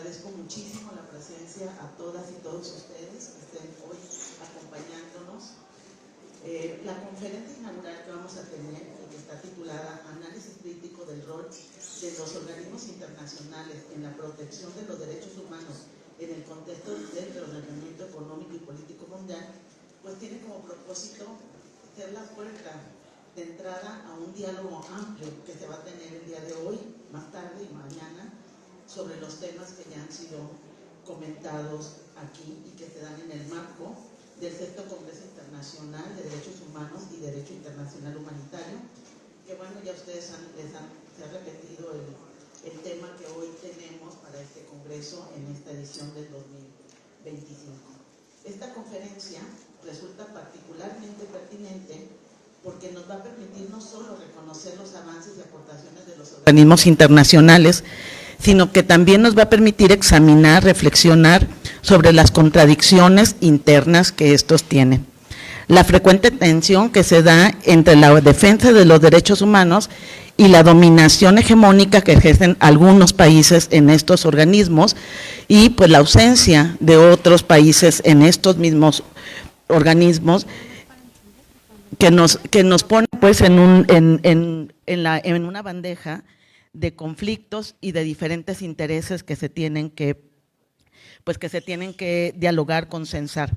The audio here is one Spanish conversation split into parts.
agradezco muchísimo la presencia a todas y todos ustedes que estén hoy acompañándonos. La conferencia inaugural que vamos a tener, que está titulada Análisis crítico del rol de los organismos internacionales en la protección de los derechos humanos en el contexto del reordenamiento económico y político mundial, pues tiene como propósito ser la puerta de entrada a un diálogo amplio que se va a tener el día de hoy, más tarde y mañana, sobre los temas que ya han sido comentados aquí y que se dan en el marco del Sexto Congreso Internacional de Derechos Humanos y Derecho Internacional Humanitario, que bueno, ya ustedes se ha repetido el tema que hoy tenemos para este congreso en esta edición del 2025. Esta conferencia resulta particularmente pertinente porque nos va a permitir no solo reconocer los avances y aportaciones de los organismos internacionales, sino que también nos va a permitir examinar, reflexionar sobre las contradicciones internas que estos tienen. La frecuente tensión que se da entre la defensa de los derechos humanos y la dominación hegemónica que ejercen algunos países en estos organismos y pues la ausencia de otros países en estos mismos organismos que nos pone pues en una bandeja de conflictos y de diferentes intereses que se tienen que dialogar, consensar.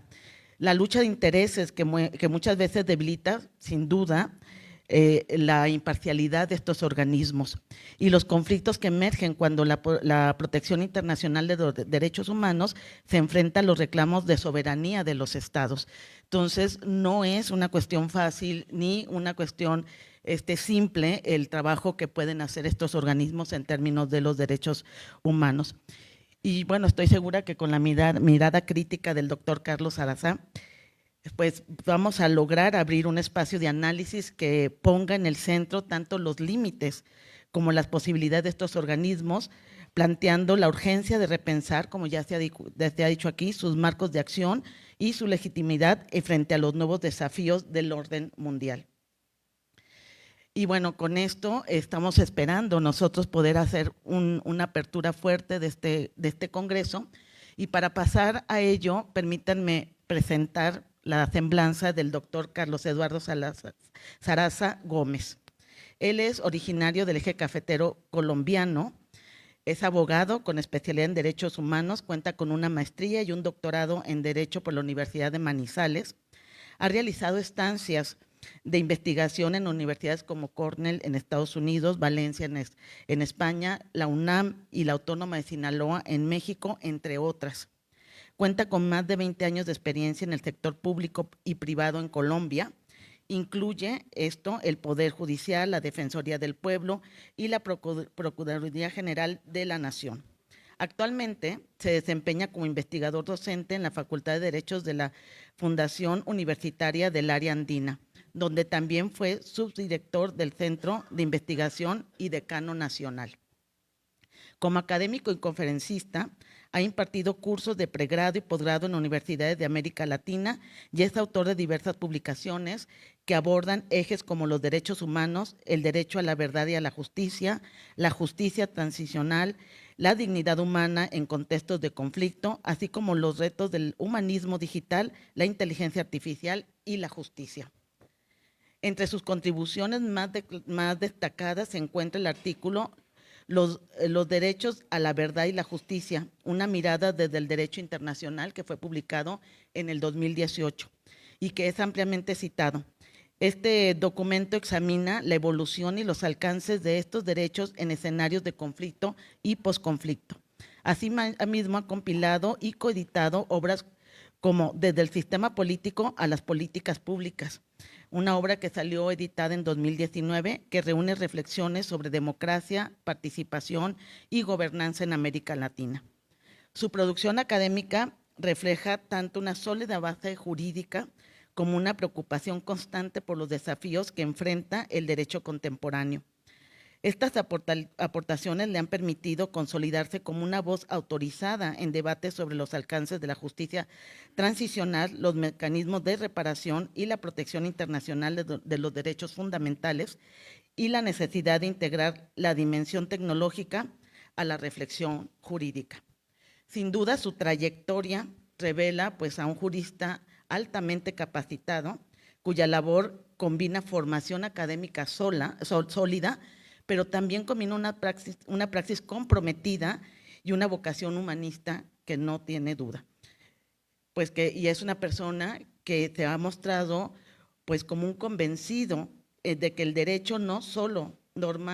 La lucha de intereses que muchas veces debilita, sin duda, la imparcialidad de estos organismos y los conflictos que emergen cuando la protección internacional de los derechos humanos se enfrenta a los reclamos de soberanía de los estados. Entonces, no es una cuestión fácil ni una cuestión simple el trabajo que pueden hacer estos organismos en términos de los derechos humanos. Y bueno, estoy segura que con la mirada crítica del doctor Carlos Sarasa, pues vamos a lograr abrir un espacio de análisis que ponga en el centro tanto los límites como las posibilidades de estos organismos, planteando la urgencia de repensar, como ya se ha dicho aquí, sus marcos de acción y su legitimidad frente a los nuevos desafíos del orden mundial. Y bueno, con esto estamos esperando nosotros poder hacer una apertura fuerte de este congreso. Y para pasar a ello, permítanme presentar la semblanza del doctor Carlos Eduardo Sarasa Gómez. Él es originario del Eje Cafetero colombiano, es abogado con especialidad en Derechos Humanos, cuenta con una maestría y un doctorado en Derecho por la Universidad de Manizales. Ha realizado estancias de investigación en universidades como Cornell en Estados Unidos, Valencia en España, la UNAM y la Autónoma de Sinaloa en México, entre otras. Cuenta con más de 20 años de experiencia en el sector público y privado en Colombia. Incluye el Poder Judicial, la Defensoría del Pueblo y la Procuraduría General de la Nación. Actualmente se desempeña como investigador docente en la Facultad de Derechos de la Fundación Universitaria del Área Andina, donde también fue subdirector del Centro de Investigación y decano nacional. Como académico y conferencista, ha impartido cursos de pregrado y posgrado en universidades de América Latina y es autor de diversas publicaciones que abordan ejes como los derechos humanos, el derecho a la verdad y a la justicia transicional, la dignidad humana en contextos de conflicto, así como los retos del humanismo digital, la inteligencia artificial y la justicia. Entre sus contribuciones más destacadas se encuentra el artículo los derechos a la verdad y la justicia, una mirada desde el derecho internacional, que fue publicado en el 2018 y que es ampliamente citado. Este documento examina la evolución y los alcances de estos derechos en escenarios de conflicto y posconflicto. Asimismo, ha compilado y coeditado obras como Desde el sistema político a las políticas públicas, una obra que salió editada en 2019 que reúne reflexiones sobre democracia, participación y gobernanza en América Latina. Su producción académica refleja tanto una sólida base jurídica como una preocupación constante por los desafíos que enfrenta el derecho contemporáneo. Estas aportaciones le han permitido consolidarse como una voz autorizada en debates sobre los alcances de la justicia transicional, los mecanismos de reparación y la protección internacional de los derechos fundamentales y la necesidad de integrar la dimensión tecnológica a la reflexión jurídica. Sin duda, su trayectoria revela pues, a un jurista altamente capacitado, cuya labor combina formación académica sólida, pero también combina una praxis comprometida y una vocación humanista que no tiene duda. Y es una persona que se ha mostrado pues, como un convencido de que el derecho no solo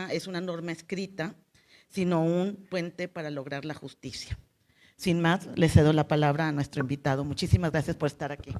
es una norma escrita, sino un puente para lograr la justicia. Sin más, le cedo la palabra a nuestro invitado. Muchísimas gracias por estar aquí.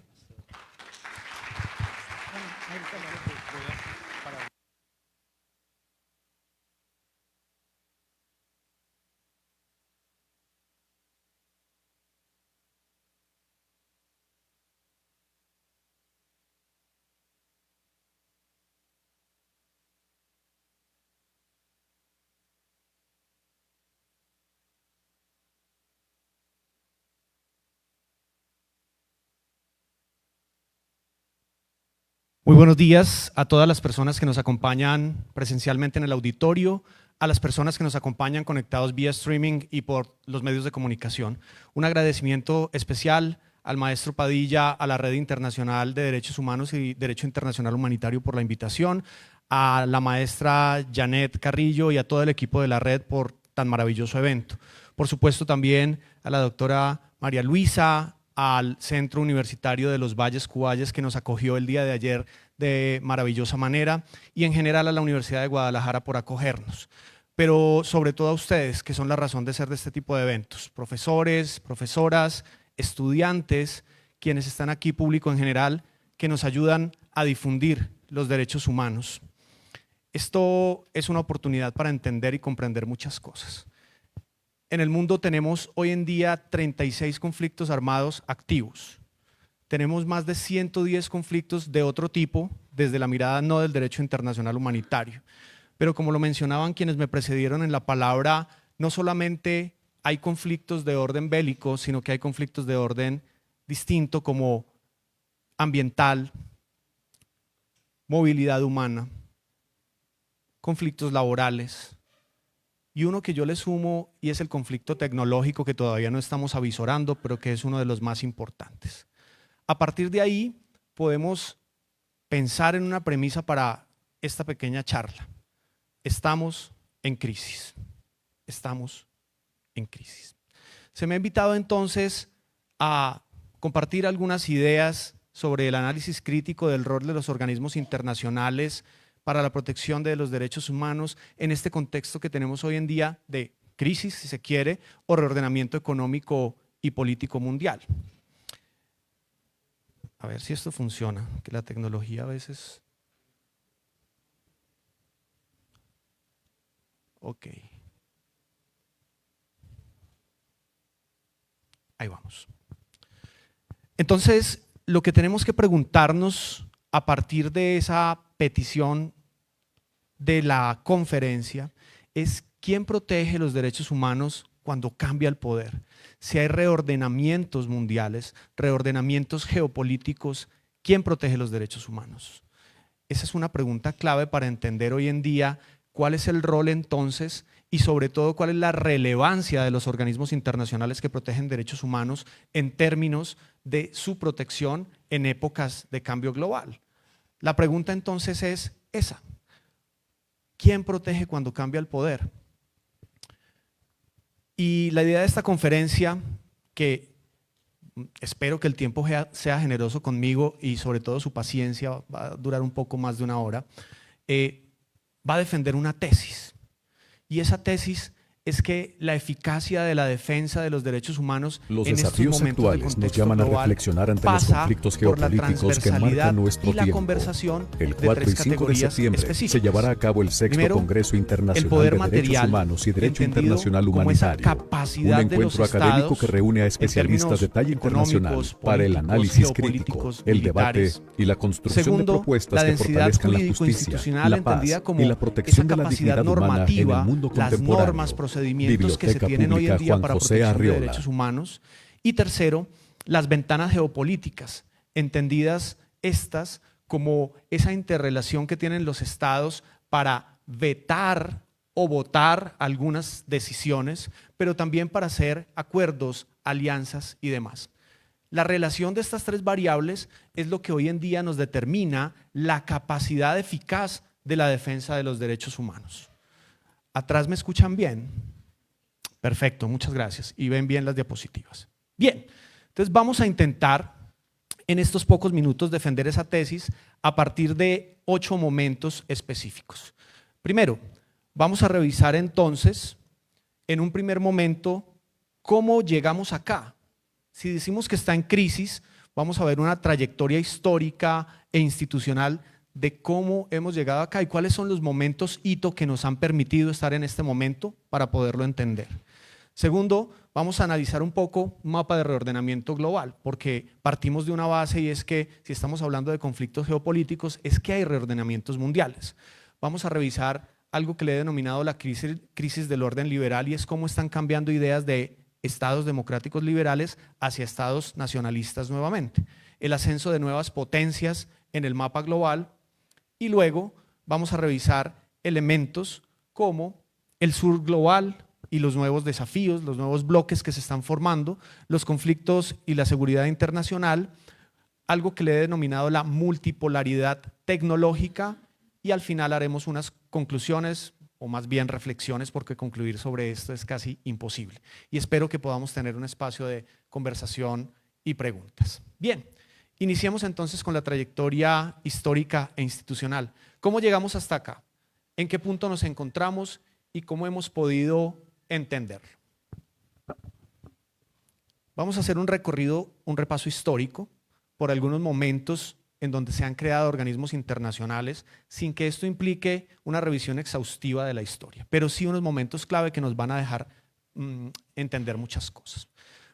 Muy buenos días a todas las personas que nos acompañan presencialmente en el auditorio, a las personas que nos acompañan conectados vía streaming y por los medios de comunicación. Un agradecimiento especial al maestro Padilla, a la Red Internacional de Derechos Humanos y Derecho Internacional Humanitario por la invitación, a la maestra Janet Carrillo y a todo el equipo de la red por tan maravilloso evento. Por supuesto también a la doctora María Luisa, al Centro Universitario de los Valles Cuballes que nos acogió el día de ayer de maravillosa manera y en general a la Universidad de Guadalajara por acogernos. Pero sobre todo a ustedes, que son la razón de ser de este tipo de eventos, profesores, profesoras, estudiantes, quienes están aquí, público en general, que nos ayudan a difundir los derechos humanos. Esto es una oportunidad para entender y comprender muchas cosas. En el mundo tenemos hoy en día 36 conflictos armados activos. Tenemos más de 110 conflictos de otro tipo, desde la mirada no del derecho internacional humanitario. Pero como lo mencionaban quienes me precedieron en la palabra, no solamente hay conflictos de orden bélico, sino que hay conflictos de orden distinto como ambiental, movilidad humana, conflictos laborales, y uno que yo le sumo y es el conflicto tecnológico que todavía no estamos avisorando, pero que es uno de los más importantes. A partir de ahí podemos pensar en una premisa para esta pequeña charla. Estamos en crisis. Estamos en crisis. Se me ha invitado entonces a compartir algunas ideas sobre el análisis crítico del rol de los organismos internacionales para la protección de los derechos humanos en este contexto que tenemos hoy en día de crisis, si se quiere, o reordenamiento económico y político mundial. A ver si esto funciona, que la tecnología a veces… Ok. Ahí vamos. Entonces, lo que tenemos que preguntarnos a partir de esa petición de la conferencia es quién protege los derechos humanos cuando cambia el poder. Si hay reordenamientos mundiales, reordenamientos geopolíticos, ¿quién protege los derechos humanos? Esa es una pregunta clave para entender hoy en día cuál es el rol entonces y sobre todo cuál es la relevancia de los organismos internacionales que protegen derechos humanos en términos de su protección en épocas de cambio global. La pregunta entonces es esa: ¿quién protege cuando cambia el poder? Y la idea de esta conferencia, que espero que el tiempo sea generoso conmigo y sobre todo su paciencia, va a durar un poco más de una hora, va a defender una tesis. Y esa tesis es que la eficacia de la defensa de los derechos humanos los en desafíos estos momentos actuales nos llaman a reflexionar ante los conflictos geopolíticos que marcan nuestro y la tiempo. conversación El 4 y 5 de septiembre se llevará a cabo el sexto Primero, Congreso Internacional poder de material, Derechos Humanos y Derecho entendido Internacional como esa Humanitario, capacidad un de los encuentro académico estados que reúne a en especialistas de talla términos internacional económicos, para el políticos, análisis crítico, geopolíticos, el debate militares. y la construcción Segundo, de propuestas la que densidad fortalezcan la justicia, jurídico-institucional la paz entendida como y la protección esa de la capacidad dignidad humana en normativa, el mundo las contemporáneo. normas, procedimientos que se Biblioteca tienen hoy en Pública día Juan para José protección de Arriola. derechos humanos. Y tercero, las ventanas geopolíticas, entendidas estas como esa interrelación que tienen los estados para vetar o votar algunas decisiones, pero también para hacer acuerdos, alianzas y demás. La relación de estas tres variables es lo que hoy en día nos determina la capacidad eficaz de la defensa de los derechos humanos. ¿Atrás me escuchan bien? Perfecto, muchas gracias. Y ven bien las diapositivas. Bien, entonces vamos a intentar en estos pocos minutos defender esa tesis a partir de 8 momentos específicos. Primero, vamos a revisar entonces, en un primer momento, cómo llegamos acá. Si decimos que está en crisis, vamos a ver una trayectoria histórica e institucional de cómo hemos llegado acá y cuáles son los momentos hito que nos han permitido estar en este momento para poderlo entender. Segundo, vamos a analizar un poco un mapa de reordenamiento global, porque partimos de una base y es que si estamos hablando de conflictos geopolíticos, es que hay reordenamientos mundiales. Vamos a revisar algo que le he denominado la crisis del orden liberal y es cómo están cambiando ideas de estados democráticos liberales hacia estados nacionalistas nuevamente. El ascenso de nuevas potencias en el mapa global y luego vamos a revisar elementos como el sur global y los nuevos desafíos, los nuevos bloques que se están formando, los conflictos y la seguridad internacional, algo que le he denominado la multipolaridad tecnológica y al final haremos unas conclusiones o más bien reflexiones porque concluir sobre esto es casi imposible. Y espero que podamos tener un espacio de conversación y preguntas. Bien, iniciemos entonces con la trayectoria histórica e institucional. ¿Cómo llegamos hasta acá? ¿En qué punto nos encontramos y cómo hemos podido entenderlo? Vamos a hacer un recorrido, un repaso histórico por algunos momentos en donde se han creado organismos internacionales sin que esto implique una revisión exhaustiva de la historia, pero sí unos momentos clave que nos van a dejar entender muchas cosas.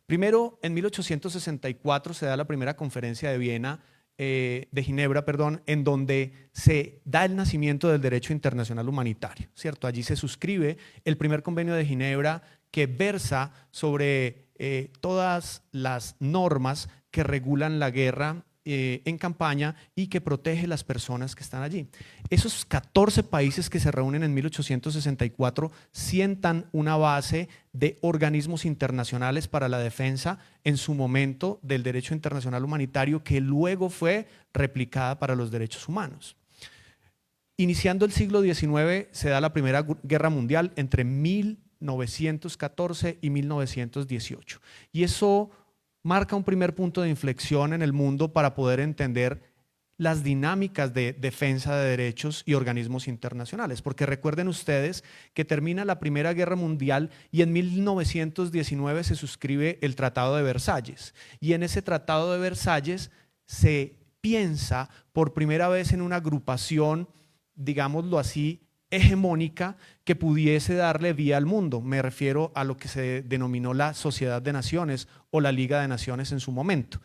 Primero, en 1864 se da la primera conferencia de Ginebra, en donde se da el nacimiento del derecho internacional humanitario, ¿cierto? Allí se suscribe el primer convenio de Ginebra que versa sobre todas las normas que regulan la guerra en campaña y que protege las personas que están allí. Esos 14 países que se reúnen en 1864 sientan una base de organismos internacionales para la defensa en su momento del derecho internacional humanitario que luego fue replicada para los derechos humanos. Iniciando el siglo XIX se da la Primera Guerra Mundial entre 1914 y 1918 y eso marca un primer punto de inflexión en el mundo para poder entender las dinámicas de defensa de derechos y organismos internacionales, porque recuerden ustedes que termina la Primera Guerra Mundial y en 1919 se suscribe el Tratado de Versalles y en ese Tratado de Versalles se piensa por primera vez en una agrupación, digámoslo así, hegemónica que pudiese darle vía al mundo. Me refiero a lo que se denominó la Sociedad de Naciones o la Liga de Naciones en su momento.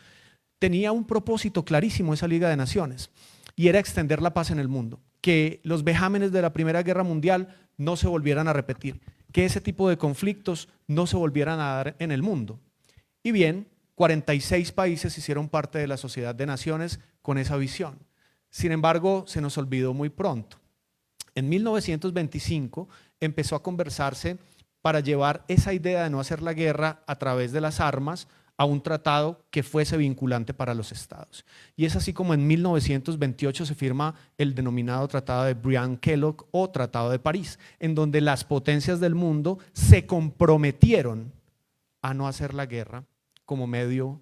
Tenía un propósito clarísimo esa Liga de Naciones y era extender la paz en el mundo, que los vejámenes de la Primera Guerra Mundial no se volvieran a repetir, que ese tipo de conflictos no se volvieran a dar en el mundo. Y bien, 46 países hicieron parte de la Sociedad de Naciones con esa visión. Sin embargo, se nos olvidó muy pronto. En 1925 empezó a conversarse para llevar esa idea de no hacer la guerra a través de las armas a un tratado que fuese vinculante para los estados. Y es así como en 1928 se firma el denominado Tratado de Briand-Kellogg o Tratado de París, en donde las potencias del mundo se comprometieron a no hacer la guerra como medio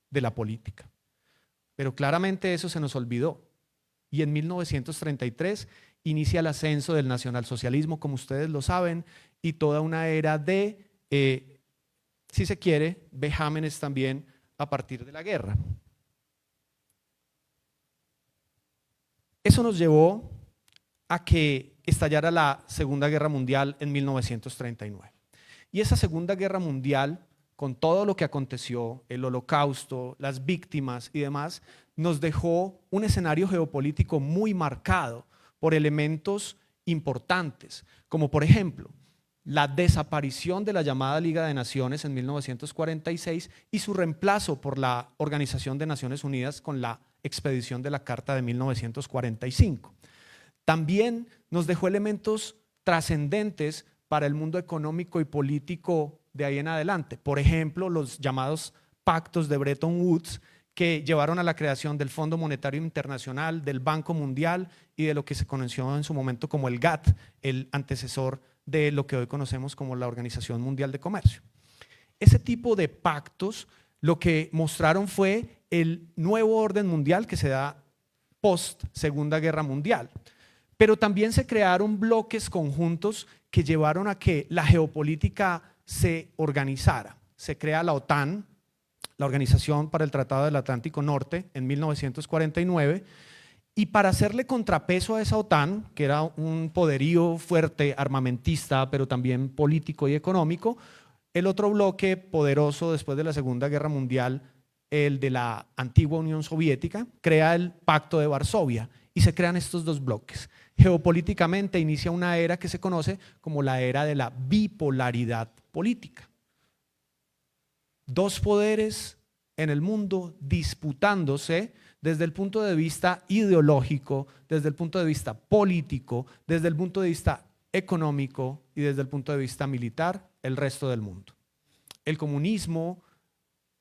de la política. Pero claramente eso se nos olvidó. Y en 1933 inicia el ascenso del nacionalsocialismo, como ustedes lo saben, y toda una era de, si se quiere, vejámenes también a partir de la guerra. Eso nos llevó a que estallara la Segunda Guerra Mundial en 1939. Y esa Segunda Guerra Mundial, con todo lo que aconteció, el Holocausto, las víctimas y demás, nos dejó un escenario geopolítico muy marcado por elementos importantes, como por ejemplo, la desaparición de la llamada Liga de Naciones en 1946 y su reemplazo por la Organización de Naciones Unidas con la expedición de la Carta de 1945. También nos dejó elementos trascendentes para el mundo económico y político de ahí en adelante. Por ejemplo, los llamados pactos de Bretton Woods, que llevaron a la creación del Fondo Monetario Internacional, del Banco Mundial y de lo que se conoció en su momento como el GATT, el antecesor de lo que hoy conocemos como la Organización Mundial de Comercio. Ese tipo de pactos lo que mostraron fue el nuevo orden mundial que se da post Segunda Guerra Mundial. Pero también se crearon bloques conjuntos que llevaron a que la geopolítica se organizara. Se crea la OTAN, la Organización para el Tratado del Atlántico Norte, en 1949, y para hacerle contrapeso a esa OTAN, que era un poderío fuerte, armamentista, pero también político y económico, el otro bloque poderoso después de la Segunda Guerra Mundial, el de la antigua Unión Soviética, crea el Pacto de Varsovia y se crean estos dos bloques. Geopolíticamente inicia una era que se conoce como la era de la bipolaridad política. Dos poderes en el mundo disputándose desde el punto de vista ideológico, desde el punto de vista político, desde el punto de vista económico y desde el punto de vista militar, el resto del mundo. El comunismo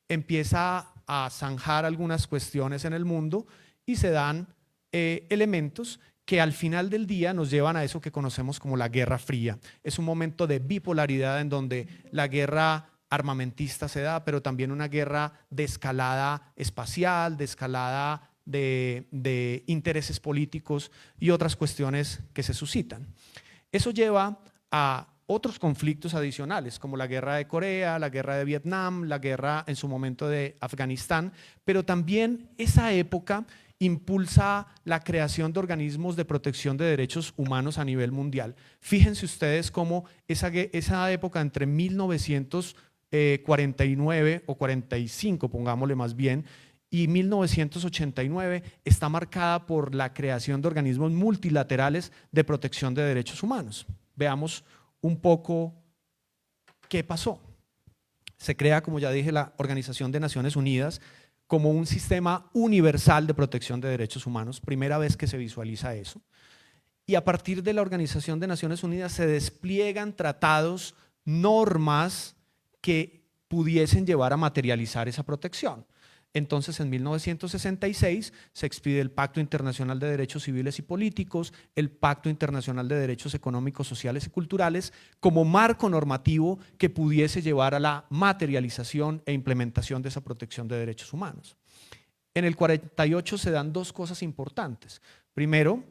empieza a zanjar algunas cuestiones en el mundo y se dan elementos que al final del día nos llevan a eso que conocemos como la Guerra Fría. Es un momento de bipolaridad en donde la guerra armamentista se da, pero también una guerra de escalada espacial, de escalada de intereses políticos y otras cuestiones que se suscitan. Eso lleva a otros conflictos adicionales, como la guerra de Corea, la guerra de Vietnam, la guerra en su momento de Afganistán, pero también esa época impulsa la creación de organismos de protección de derechos humanos a nivel mundial. Fíjense ustedes cómo esa época entre 1949 o 45, pongámosle más bien, y 1989 está marcada por la creación de organismos multilaterales de protección de derechos humanos. Veamos un poco qué pasó. Se crea, como ya dije, la Organización de Naciones Unidas como un sistema universal de protección de derechos humanos, primera vez que se visualiza eso. Y a partir de la Organización de Naciones Unidas se despliegan tratados, normas que pudiesen llevar a materializar esa protección. Entonces, en 1966 se expide el Pacto Internacional de Derechos Civiles y Políticos, el Pacto Internacional de Derechos Económicos, Sociales y Culturales, como marco normativo que pudiese llevar a la materialización e implementación de esa protección de derechos humanos. En el 48 se dan dos cosas importantes. Primero,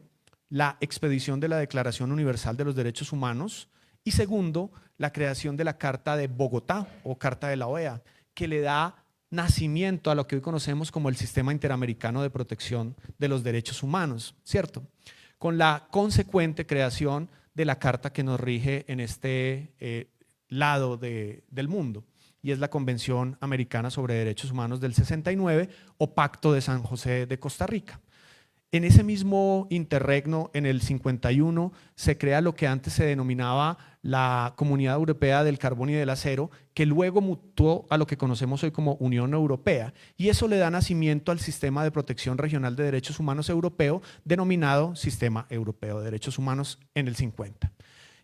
la expedición de la Declaración Universal de los Derechos Humanos y segundo, la creación de la Carta de Bogotá o Carta de la OEA, que le da nacimiento a lo que hoy conocemos como el Sistema Interamericano de Protección de los Derechos Humanos, ¿cierto? Con la consecuente creación de la carta que nos rige en este lado del mundo, y es la Convención Americana sobre Derechos Humanos del 69 o Pacto de San José de Costa Rica. En ese mismo interregno, en el 51, se crea lo que antes se denominaba la Comunidad Europea del Carbón y del Acero, que luego mutó a lo que conocemos hoy como Unión Europea, y eso le da nacimiento al Sistema de Protección Regional de Derechos Humanos Europeo, denominado Sistema Europeo de Derechos Humanos en el 50.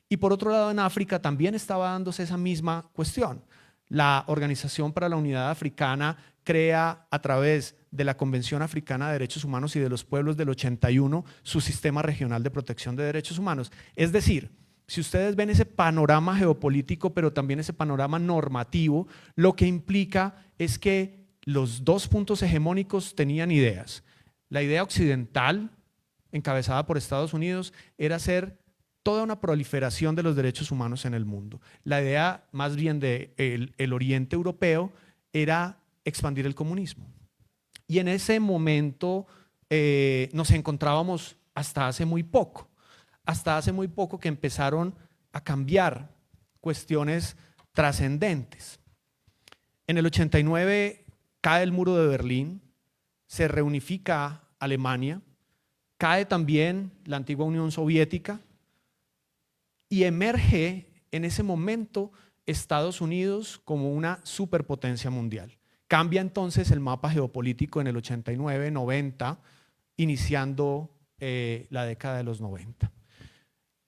Y por otro lado, en África también estaba dándose esa misma cuestión. La Organización para la Unidad Africana crea a través de la Convención Africana de Derechos Humanos y de los Pueblos del 81 su sistema regional de protección de derechos humanos. Es decir, si ustedes ven ese panorama geopolítico, pero también ese panorama normativo, lo que implica es que los dos puntos hegemónicos tenían ideas. La idea occidental, encabezada por Estados Unidos, era hacer toda una proliferación de los derechos humanos en el mundo. La idea más bien del Oriente Europeo era expandir el comunismo. Y en ese momento nos encontrábamos hasta hace muy poco que empezaron a cambiar cuestiones trascendentes. En el 89 cae el muro de Berlín, se reunifica Alemania, cae también la antigua Unión Soviética y emerge en ese momento Estados Unidos como una superpotencia mundial. Cambia entonces el mapa geopolítico en el 89, 90, iniciando la década de los 90.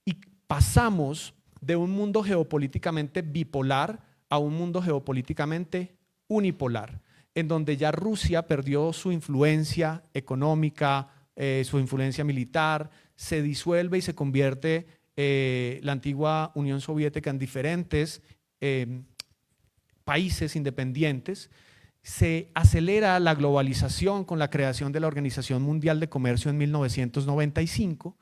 Y pasamos de un mundo geopolíticamente bipolar a un mundo geopolíticamente unipolar, en donde ya Rusia perdió su influencia económica, su influencia militar, se disuelve y se convierte la antigua Unión Soviética en diferentes países independientes. Se acelera la globalización con la creación de la Organización Mundial de Comercio en 1995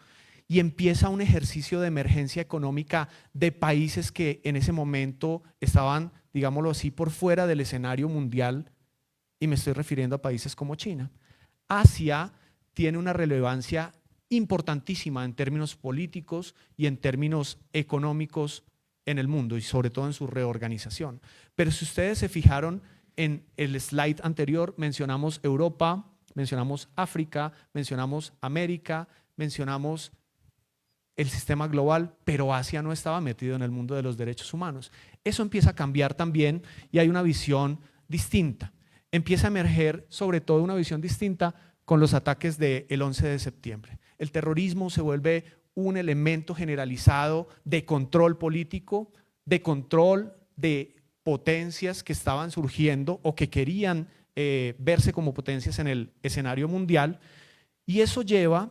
y empieza un ejercicio de emergencia económica de países que en ese momento estaban, digámoslo así, por fuera del escenario mundial, y me estoy refiriendo a países como China. Asia tiene una relevancia importantísima en términos políticos y en términos económicos en el mundo y sobre todo en su reorganización. Pero si ustedes se fijaron en el slide anterior, mencionamos Europa, mencionamos África, mencionamos América, mencionamos el sistema global, pero Asia no estaba metido en el mundo de los derechos humanos. Eso empieza a cambiar también y hay una visión distinta. Empieza a emerger sobre todo una visión distinta con los ataques del 11 de septiembre. El terrorismo se vuelve un elemento generalizado de control político, de control de potencias que estaban surgiendo o que querían verse como potencias en el escenario mundial, y eso lleva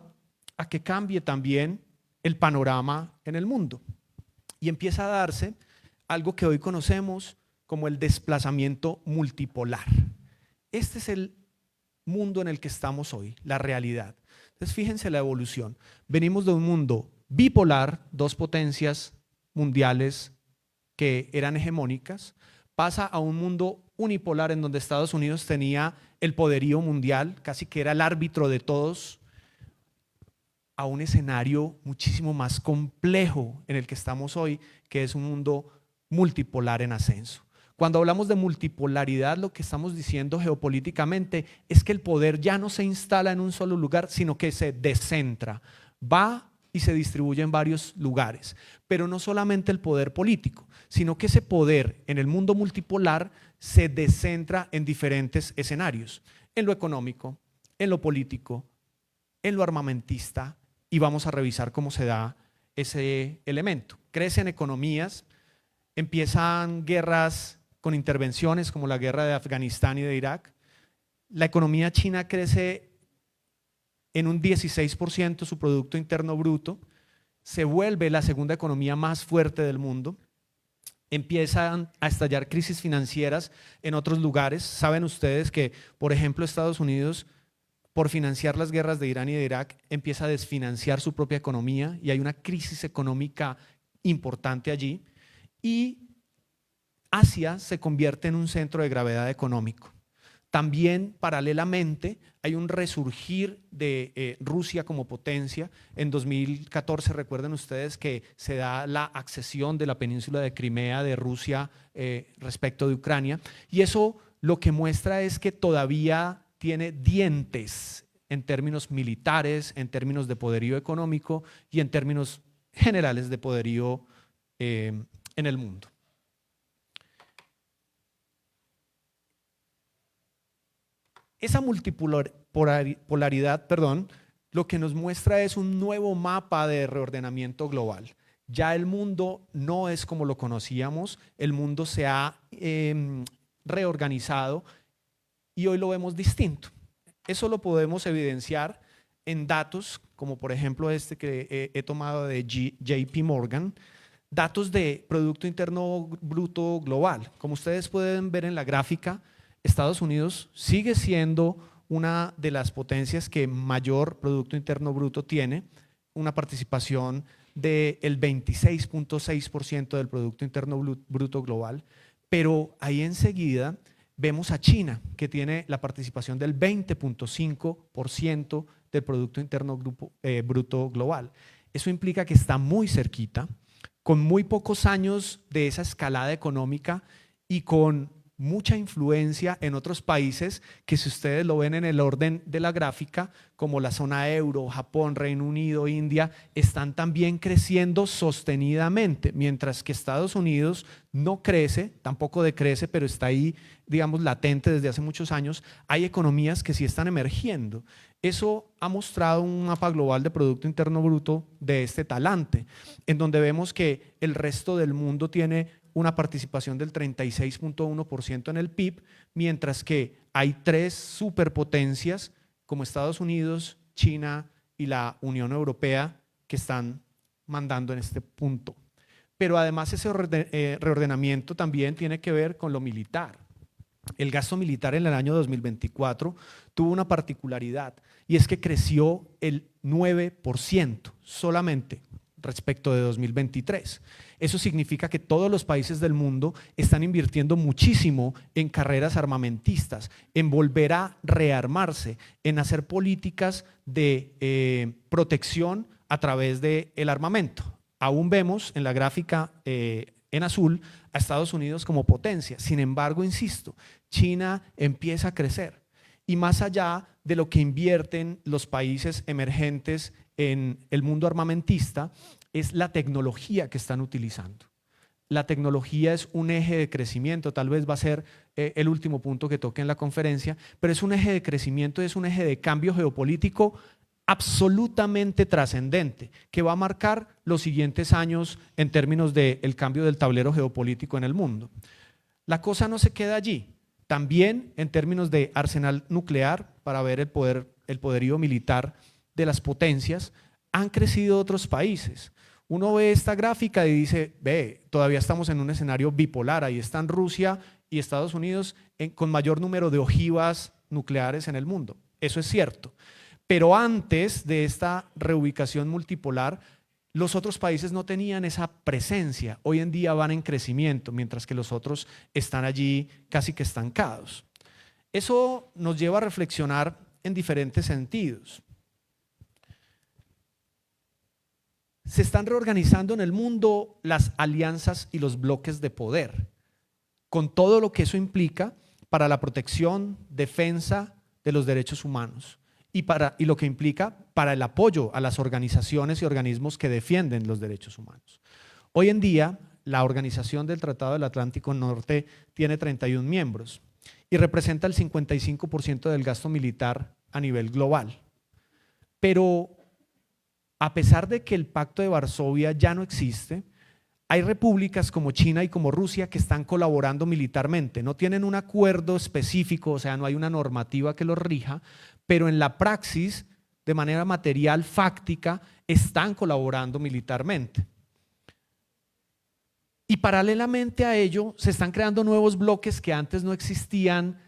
a que cambie también el panorama en el mundo y empieza a darse algo que hoy conocemos como el desplazamiento multipolar. Este es el mundo en el que estamos hoy, la realidad. Entonces fíjense la evolución. Venimos de un mundo bipolar, dos potencias mundiales que eran hegemónicas, pasa a un mundo unipolar en donde Estados Unidos tenía el poderío mundial, casi que era el árbitro de todos, a un escenario muchísimo más complejo en el que estamos hoy, que es un mundo multipolar en ascenso. Cuando hablamos de multipolaridad, lo que estamos diciendo geopolíticamente es que el poder ya no se instala en un solo lugar, sino que se descentra, va y se distribuye en varios lugares. Pero no solamente el poder político, sino que ese poder en el mundo multipolar se descentra en diferentes escenarios, en lo económico, en lo político, en lo armamentista, y vamos a revisar cómo se da ese elemento. Crecen economías, empiezan guerras con intervenciones como la guerra de Afganistán y de Irak. La economía china crece en un 16% su Producto Interno Bruto, se vuelve la segunda economía más fuerte del mundo, empiezan a estallar crisis financieras en otros lugares. Saben ustedes que, por ejemplo, Estados Unidos, por financiar las guerras de Irán y de Irak, empieza a desfinanciar su propia economía y hay una crisis económica importante allí. Y Asia se convierte en un centro de gravedad económico. También, paralelamente, hay un resurgir de Rusia como potencia. En 2014, recuerden ustedes que se da la accesión de la península de Crimea de Rusia respecto de Ucrania. Y eso lo que muestra es que todavía tiene dientes en términos militares, en términos de poderío económico y en términos generales de poderío en el mundo. Esa multipolaridad, lo que nos muestra es un nuevo mapa de reordenamiento global. Ya el mundo no es como lo conocíamos, el mundo se ha reorganizado y hoy lo vemos distinto. Eso lo podemos evidenciar en datos, como por ejemplo este que he tomado de JP Morgan, datos de Producto Interno Bruto Global. Como ustedes pueden ver en la gráfica, Estados Unidos sigue siendo una de las potencias que mayor Producto Interno Bruto tiene, una participación del 26.6% del Producto Interno Bruto Global, pero ahí enseguida vemos a China, que tiene la participación del 20.5% del Producto Interno Bruto Global. Eso implica que está muy cerquita, con muy pocos años de esa escalada económica y con mucha influencia en otros países que, si ustedes lo ven en el orden de la gráfica, como la zona euro, Japón, Reino Unido, India, están también creciendo sostenidamente, mientras que Estados Unidos no crece, tampoco decrece, pero está ahí, digamos, latente desde hace muchos años. Hay economías que sí están emergiendo. Eso ha mostrado un mapa global de Producto Interno Bruto de este talante, en donde vemos que el resto del mundo tiene una participación del 36.1% en el PIB, mientras que hay 3 superpotencias como Estados Unidos, China y la Unión Europea que están mandando en este punto. Pero además ese reordenamiento también tiene que ver con lo militar. El gasto militar en el año 2024 tuvo una particularidad, y es que creció el 9% solamente respecto de 2023. Eso significa que todos los países del mundo están invirtiendo muchísimo en carreras armamentistas, en volver a rearmarse, en hacer políticas de protección a través del armamento. Aún vemos en la gráfica en azul a Estados Unidos como potencia. Sin embargo, insisto, China empieza a crecer, y más allá de lo que invierten los países emergentes en el mundo armamentista, es la tecnología que están utilizando. La tecnología es un eje de crecimiento, tal vez va a ser el último punto que toque en la conferencia, pero es un eje de crecimiento, es un eje de cambio geopolítico absolutamente trascendente, que va a marcar los siguientes años en términos del cambio del tablero geopolítico en el mundo. La cosa no se queda allí. También en términos de arsenal nuclear, para ver el poderío militar de las potencias, han crecido otros países. Uno ve esta gráfica y dice, ve, todavía estamos en un escenario bipolar. Ahí están Rusia y Estados Unidos con mayor número de ojivas nucleares en el mundo. Eso es cierto. Pero antes de esta reubicación multipolar, los otros países no tenían esa presencia. Hoy en día van en crecimiento, mientras que los otros están allí casi que estancados. Eso nos lleva a reflexionar en diferentes sentidos. Se están reorganizando en el mundo las alianzas y los bloques de poder, con todo lo que eso implica para la protección, defensa de los derechos humanos y lo que implica para el apoyo a las organizaciones y organismos que defienden los derechos humanos. Hoy en día, la Organización del Tratado del Atlántico Norte tiene 31 miembros y representa el 55% del gasto militar a nivel global. Pero a pesar de que el Pacto de Varsovia ya no existe, hay repúblicas como China y como Rusia que están colaborando militarmente. No tienen un acuerdo específico, o sea, no hay una normativa que los rija, pero en la praxis, de manera material, fáctica, están colaborando militarmente. Y paralelamente a ello, se están creando nuevos bloques que antes no existían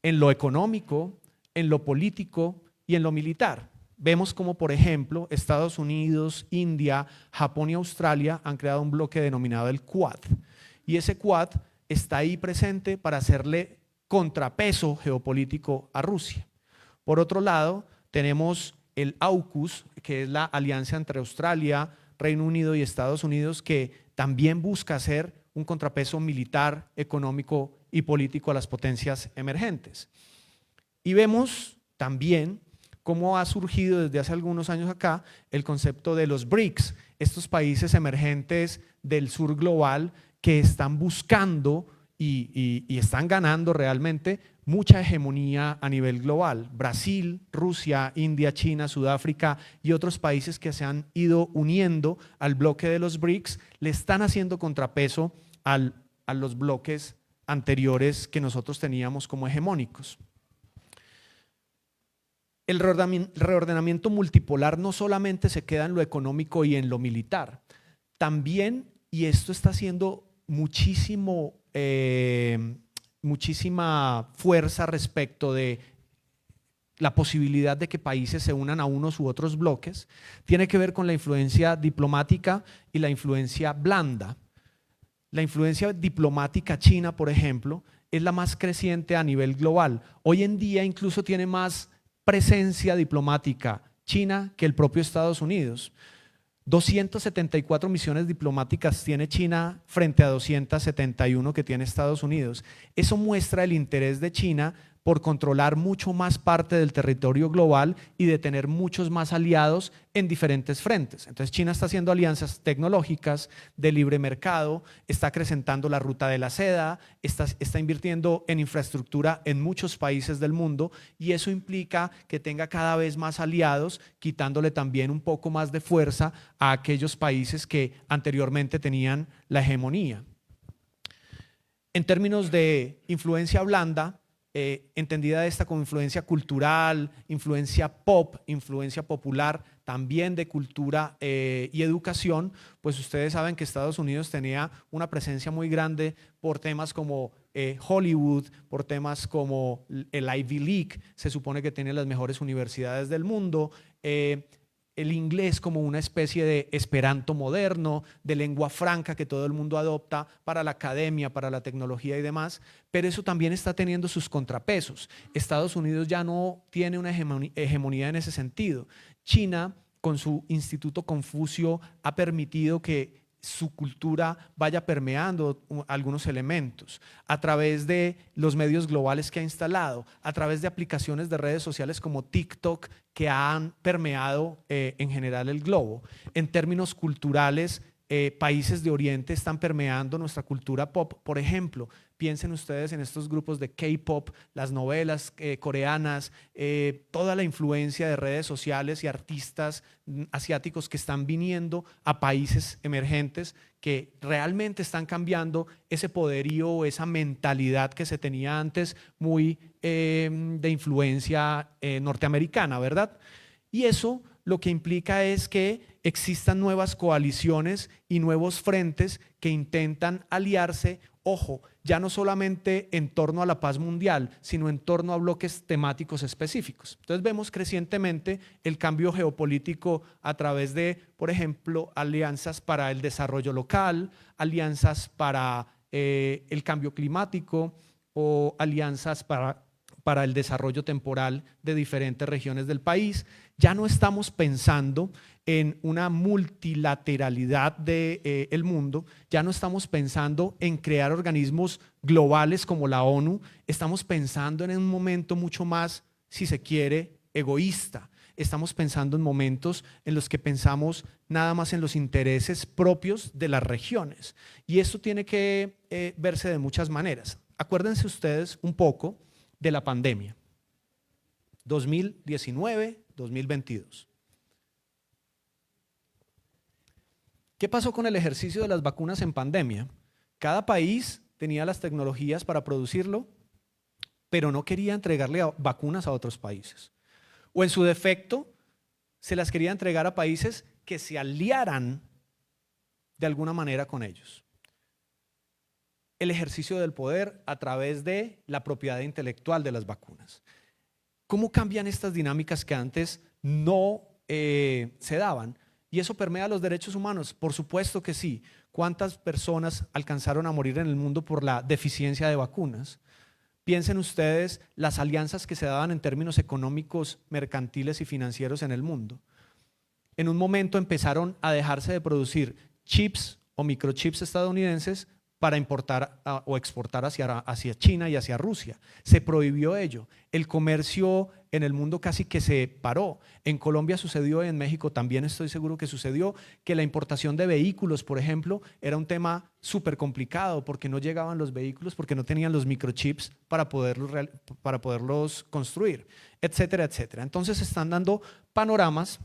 en lo económico, en lo político y en lo militar. Vemos como, por ejemplo, Estados Unidos, India, Japón y Australia han creado un bloque denominado el Quad. Y ese Quad está ahí presente para hacerle contrapeso geopolítico a Rusia. Por otro lado, tenemos el AUKUS, que es la alianza entre Australia, Reino Unido y Estados Unidos, que también busca hacer un contrapeso militar, económico y político a las potencias emergentes. Y vemos también cómo ha surgido desde hace algunos años acá el concepto de los BRICS, estos países emergentes del sur global que están buscando y están ganando realmente mucha hegemonía a nivel global. Brasil, Rusia, India, China, Sudáfrica y otros países que se han ido uniendo al bloque de los BRICS le están haciendo contrapeso a los bloques anteriores que nosotros teníamos como hegemónicos. El reordenamiento multipolar no solamente se queda en lo económico y en lo militar, también, y esto está haciendo muchísima fuerza respecto de la posibilidad de que países se unan a unos u otros bloques, tiene que ver con la influencia diplomática y la influencia blanda. La influencia diplomática china, por ejemplo, es la más creciente a nivel global. Hoy en día incluso tiene más presencia diplomática China que el propio Estados Unidos. 274 misiones diplomáticas tiene China frente a 271 que tiene Estados Unidos. Eso muestra el interés de China por controlar mucho más parte del territorio global y de tener muchos más aliados en diferentes frentes. Entonces China está haciendo alianzas tecnológicas, de libre mercado, está acrecentando la ruta de la seda, está invirtiendo en infraestructura en muchos países del mundo, y eso implica que tenga cada vez más aliados, quitándole también un poco más de fuerza a aquellos países que anteriormente tenían la hegemonía. En términos de influencia blanda, entendida esta como influencia cultural, influencia pop, influencia popular, también de cultura y educación, pues ustedes saben que Estados Unidos tenía una presencia muy grande por temas como Hollywood, por temas como el Ivy League, se supone que tiene las mejores universidades del mundo, el inglés como una especie de esperanto moderno, de lengua franca que todo el mundo adopta para la academia, para la tecnología y demás, pero eso también está teniendo sus contrapesos. Estados Unidos ya no tiene una hegemonía en ese sentido. China, con su Instituto Confucio, ha permitido que su cultura vaya permeando algunos elementos a través de los medios globales que ha instalado, a través de aplicaciones de redes sociales como TikTok que han permeado en general el globo. En términos culturales, países de Oriente están permeando nuestra cultura pop. Por ejemplo, piensen ustedes en estos grupos de K-pop, las novelas coreanas, toda la influencia de redes sociales y artistas asiáticos que están viniendo a países emergentes que realmente están cambiando ese poderío, esa mentalidad que se tenía antes muy de influencia norteamericana, ¿verdad? Y eso lo que implica es que existan nuevas coaliciones y nuevos frentes que intentan aliarse, ojo, ya no solamente en torno a la paz mundial, sino en torno a bloques temáticos específicos. Entonces vemos crecientemente el cambio geopolítico a través de, por ejemplo, alianzas para el desarrollo local, alianzas para el cambio climático o alianzas para el desarrollo temporal de diferentes regiones del país. Ya no estamos pensando en una multilateralidad del mundo, ya no estamos pensando en crear organismos globales como la ONU, estamos pensando en un momento mucho más, si se quiere, egoísta. Estamos pensando en momentos en los que pensamos nada más en los intereses propios de las regiones. Y esto tiene que verse de muchas maneras. Acuérdense ustedes un poco de la pandemia, 2019-2022. ¿Qué pasó con el ejercicio de las vacunas en pandemia? Cada país tenía las tecnologías para producirlo, pero no quería entregarle vacunas a otros países. O en su defecto, se las quería entregar a países que se aliaran de alguna manera con ellos. El ejercicio del poder a través de la propiedad intelectual de las vacunas. ¿Cómo cambian estas dinámicas que antes no se daban? ¿Y eso permea los derechos humanos? Por supuesto que sí. ¿Cuántas personas alcanzaron a morir en el mundo por la deficiencia de vacunas? Piensen ustedes las alianzas que se daban en términos económicos, mercantiles y financieros en el mundo. En un momento empezaron a dejarse de producir chips o microchips estadounidenses para importar o exportar hacia China y hacia Rusia. Se prohibió ello. El comercio en el mundo casi que se paró. En Colombia sucedió, en México también estoy seguro que sucedió, que la importación de vehículos, por ejemplo, era un tema súper complicado porque no llegaban los vehículos, porque no tenían los microchips para poderlos construir, etcétera, etcétera. Entonces se están dando panoramas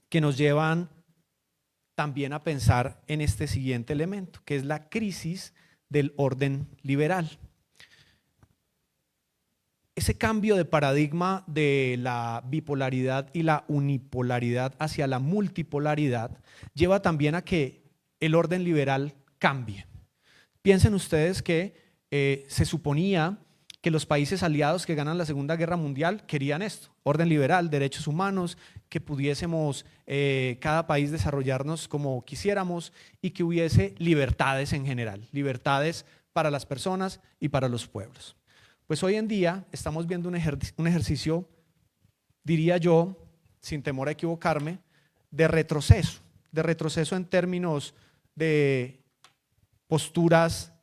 que nos llevan también a pensar en este siguiente elemento, que es la crisis del orden liberal. Ese cambio de paradigma de la bipolaridad y la unipolaridad hacia la multipolaridad lleva también a que el orden liberal cambie. Piensen ustedes que se suponía que los países aliados que ganan la Segunda Guerra Mundial querían esto, orden liberal, derechos humanos, que pudiésemos cada país desarrollarnos como quisiéramos y que hubiese libertades en general, libertades para las personas y para los pueblos. Pues hoy en día estamos viendo un ejercicio, diría yo, sin temor a equivocarme, de retroceso. de retroceso en términos de posturas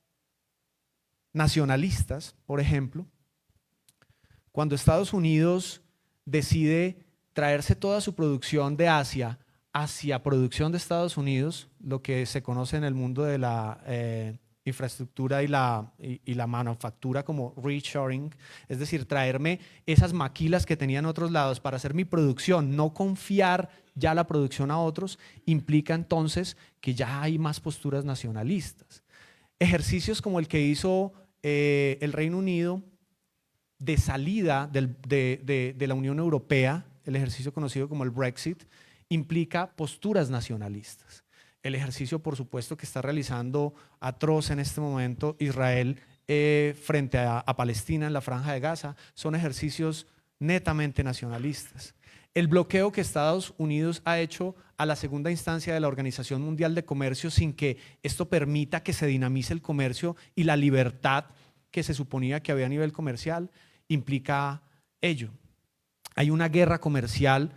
nacionalistas, por ejemplo, cuando Estados Unidos decide traerse toda su producción de Asia hacia producción de Estados Unidos, lo que se conoce en el mundo de la infraestructura y la manufactura como reshoring, es decir, traerme esas maquilas que tenía en otros lados para hacer mi producción, no confiar ya la producción a otros, implica entonces que ya hay más posturas nacionalistas. Ejercicios como el que hizo el Reino Unido de salida de la Unión Europea, el ejercicio conocido como el Brexit, implica posturas nacionalistas. El ejercicio, por supuesto, que está realizando atroz en este momento Israel frente a Palestina en la Franja de Gaza son ejercicios netamente nacionalistas. El bloqueo que Estados Unidos ha hecho a la segunda instancia de la Organización Mundial de Comercio sin que esto permita que se dinamice el comercio y la libertad que se suponía que había a nivel comercial implica ello. Hay una guerra comercial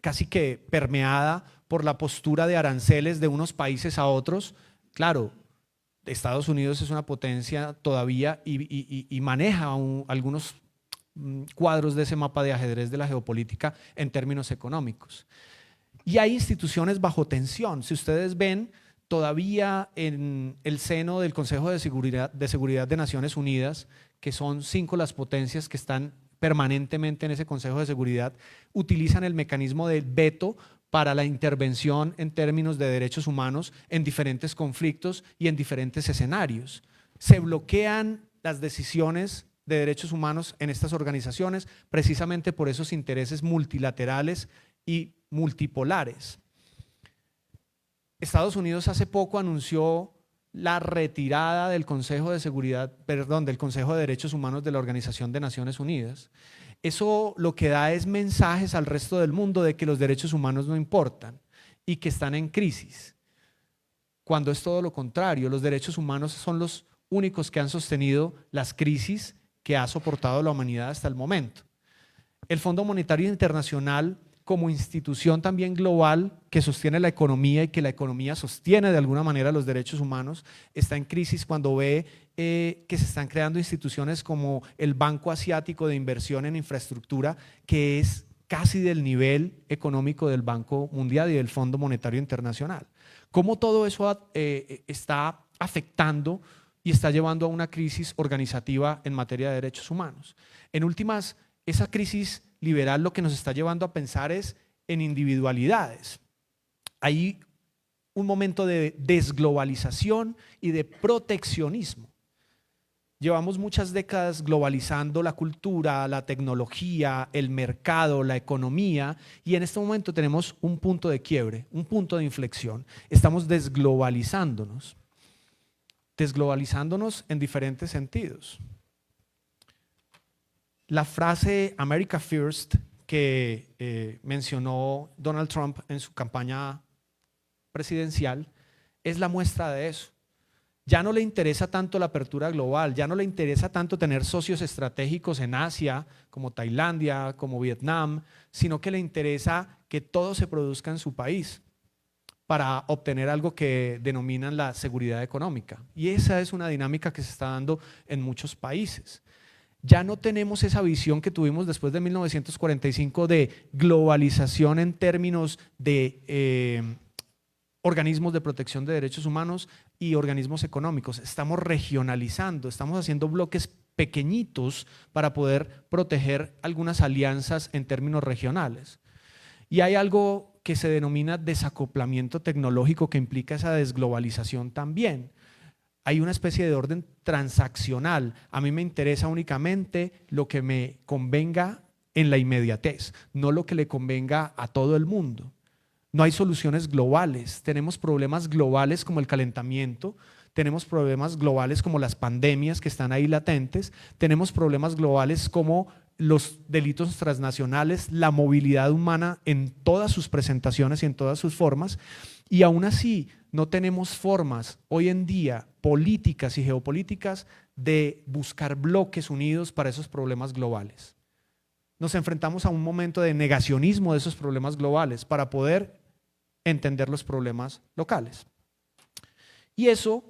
casi que permeada por la postura de aranceles de unos países a otros. Claro, Estados Unidos es una potencia todavía y maneja algunos cuadros de ese mapa de ajedrez de la geopolítica en términos económicos. Y hay instituciones bajo tensión. Si ustedes ven, todavía en el seno del Consejo de Seguridad de Naciones Unidas, que son 5 las potencias que están permanentemente en ese Consejo de Seguridad, utilizan el mecanismo del veto para la intervención en términos de derechos humanos en diferentes conflictos y en diferentes escenarios. Se bloquean las decisiones de derechos humanos en estas organizaciones precisamente por esos intereses multilaterales y multipolares. Estados Unidos hace poco anunció la retirada del Consejo del Consejo de Derechos Humanos de la Organización de Naciones Unidas. Eso lo que da es mensajes al resto del mundo de que los derechos humanos no importan y que están en crisis, cuando es todo lo contrario. Los derechos humanos son los únicos que han sostenido las crisis que ha soportado la humanidad hasta el momento. El Fondo Monetario Internacional, como institución también global que sostiene la economía y que la economía sostiene de alguna manera los derechos humanos, está en crisis cuando ve que se están creando instituciones como el Banco Asiático de Inversión en Infraestructura, que es casi del nivel económico del Banco Mundial y del Fondo Monetario Internacional. ¿Cómo todo eso está afectando y está llevando a una crisis organizativa en materia de derechos humanos? En últimas, esa crisis liberal lo que nos está llevando a pensar es en individualidades. Hay un momento de desglobalización y de proteccionismo. Llevamos muchas décadas globalizando la cultura, la tecnología, el mercado, la economía, y en este momento tenemos un punto de quiebre, un punto de inflexión. Estamos desglobalizándonos en diferentes sentidos. La frase America First que mencionó Donald Trump en su campaña presidencial es la muestra de eso. Ya no le interesa tanto la apertura global, ya no le interesa tanto tener socios estratégicos en Asia, como Tailandia, como Vietnam, sino que le interesa que todo se produzca en su país para obtener algo que denominan la seguridad económica. Y esa es una dinámica que se está dando en muchos países. Ya no tenemos esa visión que tuvimos después de 1945 de globalización en términos de organismos de protección de derechos humanos y organismos económicos. Estamos regionalizando, estamos haciendo bloques pequeñitos para poder proteger algunas alianzas en términos regionales. Y hay algo que se denomina desacoplamiento tecnológico que implica esa desglobalización también. Hay una especie de orden transaccional. A mí me interesa únicamente lo que me convenga en la inmediatez, no lo que le convenga a todo el mundo. No hay soluciones globales, tenemos problemas globales como el calentamiento, tenemos problemas globales como las pandemias que están ahí latentes, tenemos problemas globales como los delitos transnacionales, la movilidad humana en todas sus presentaciones y en todas sus formas, y aún así no tenemos formas hoy en día políticas y geopolíticas de buscar bloques unidos para esos problemas globales. Nos enfrentamos a un momento de negacionismo de esos problemas globales para poder entender los problemas locales. Y eso,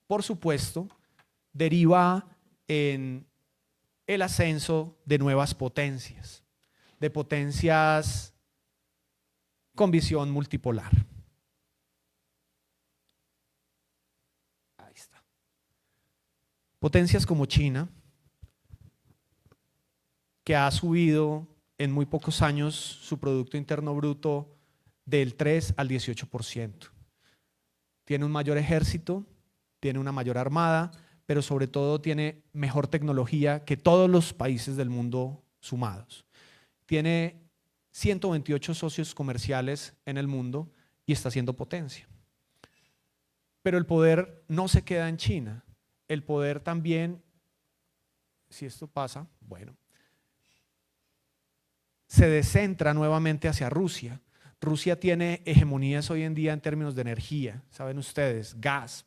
por supuesto, deriva en el ascenso de nuevas potencias, de potencias con visión multipolar. Ahí está. Potencias como China, que ha subido en muy pocos años su Producto Interno Bruto del 3 al 18%. Tiene un mayor ejército, tiene una mayor armada, pero sobre todo tiene mejor tecnología que todos los países del mundo sumados. Tiene 128 socios comerciales en el mundo y está siendo potencia. Pero el poder no se queda en China. El poder también, si esto pasa, bueno, se descentra nuevamente hacia Rusia. Rusia tiene hegemonías hoy en día en términos de energía, saben ustedes, gas.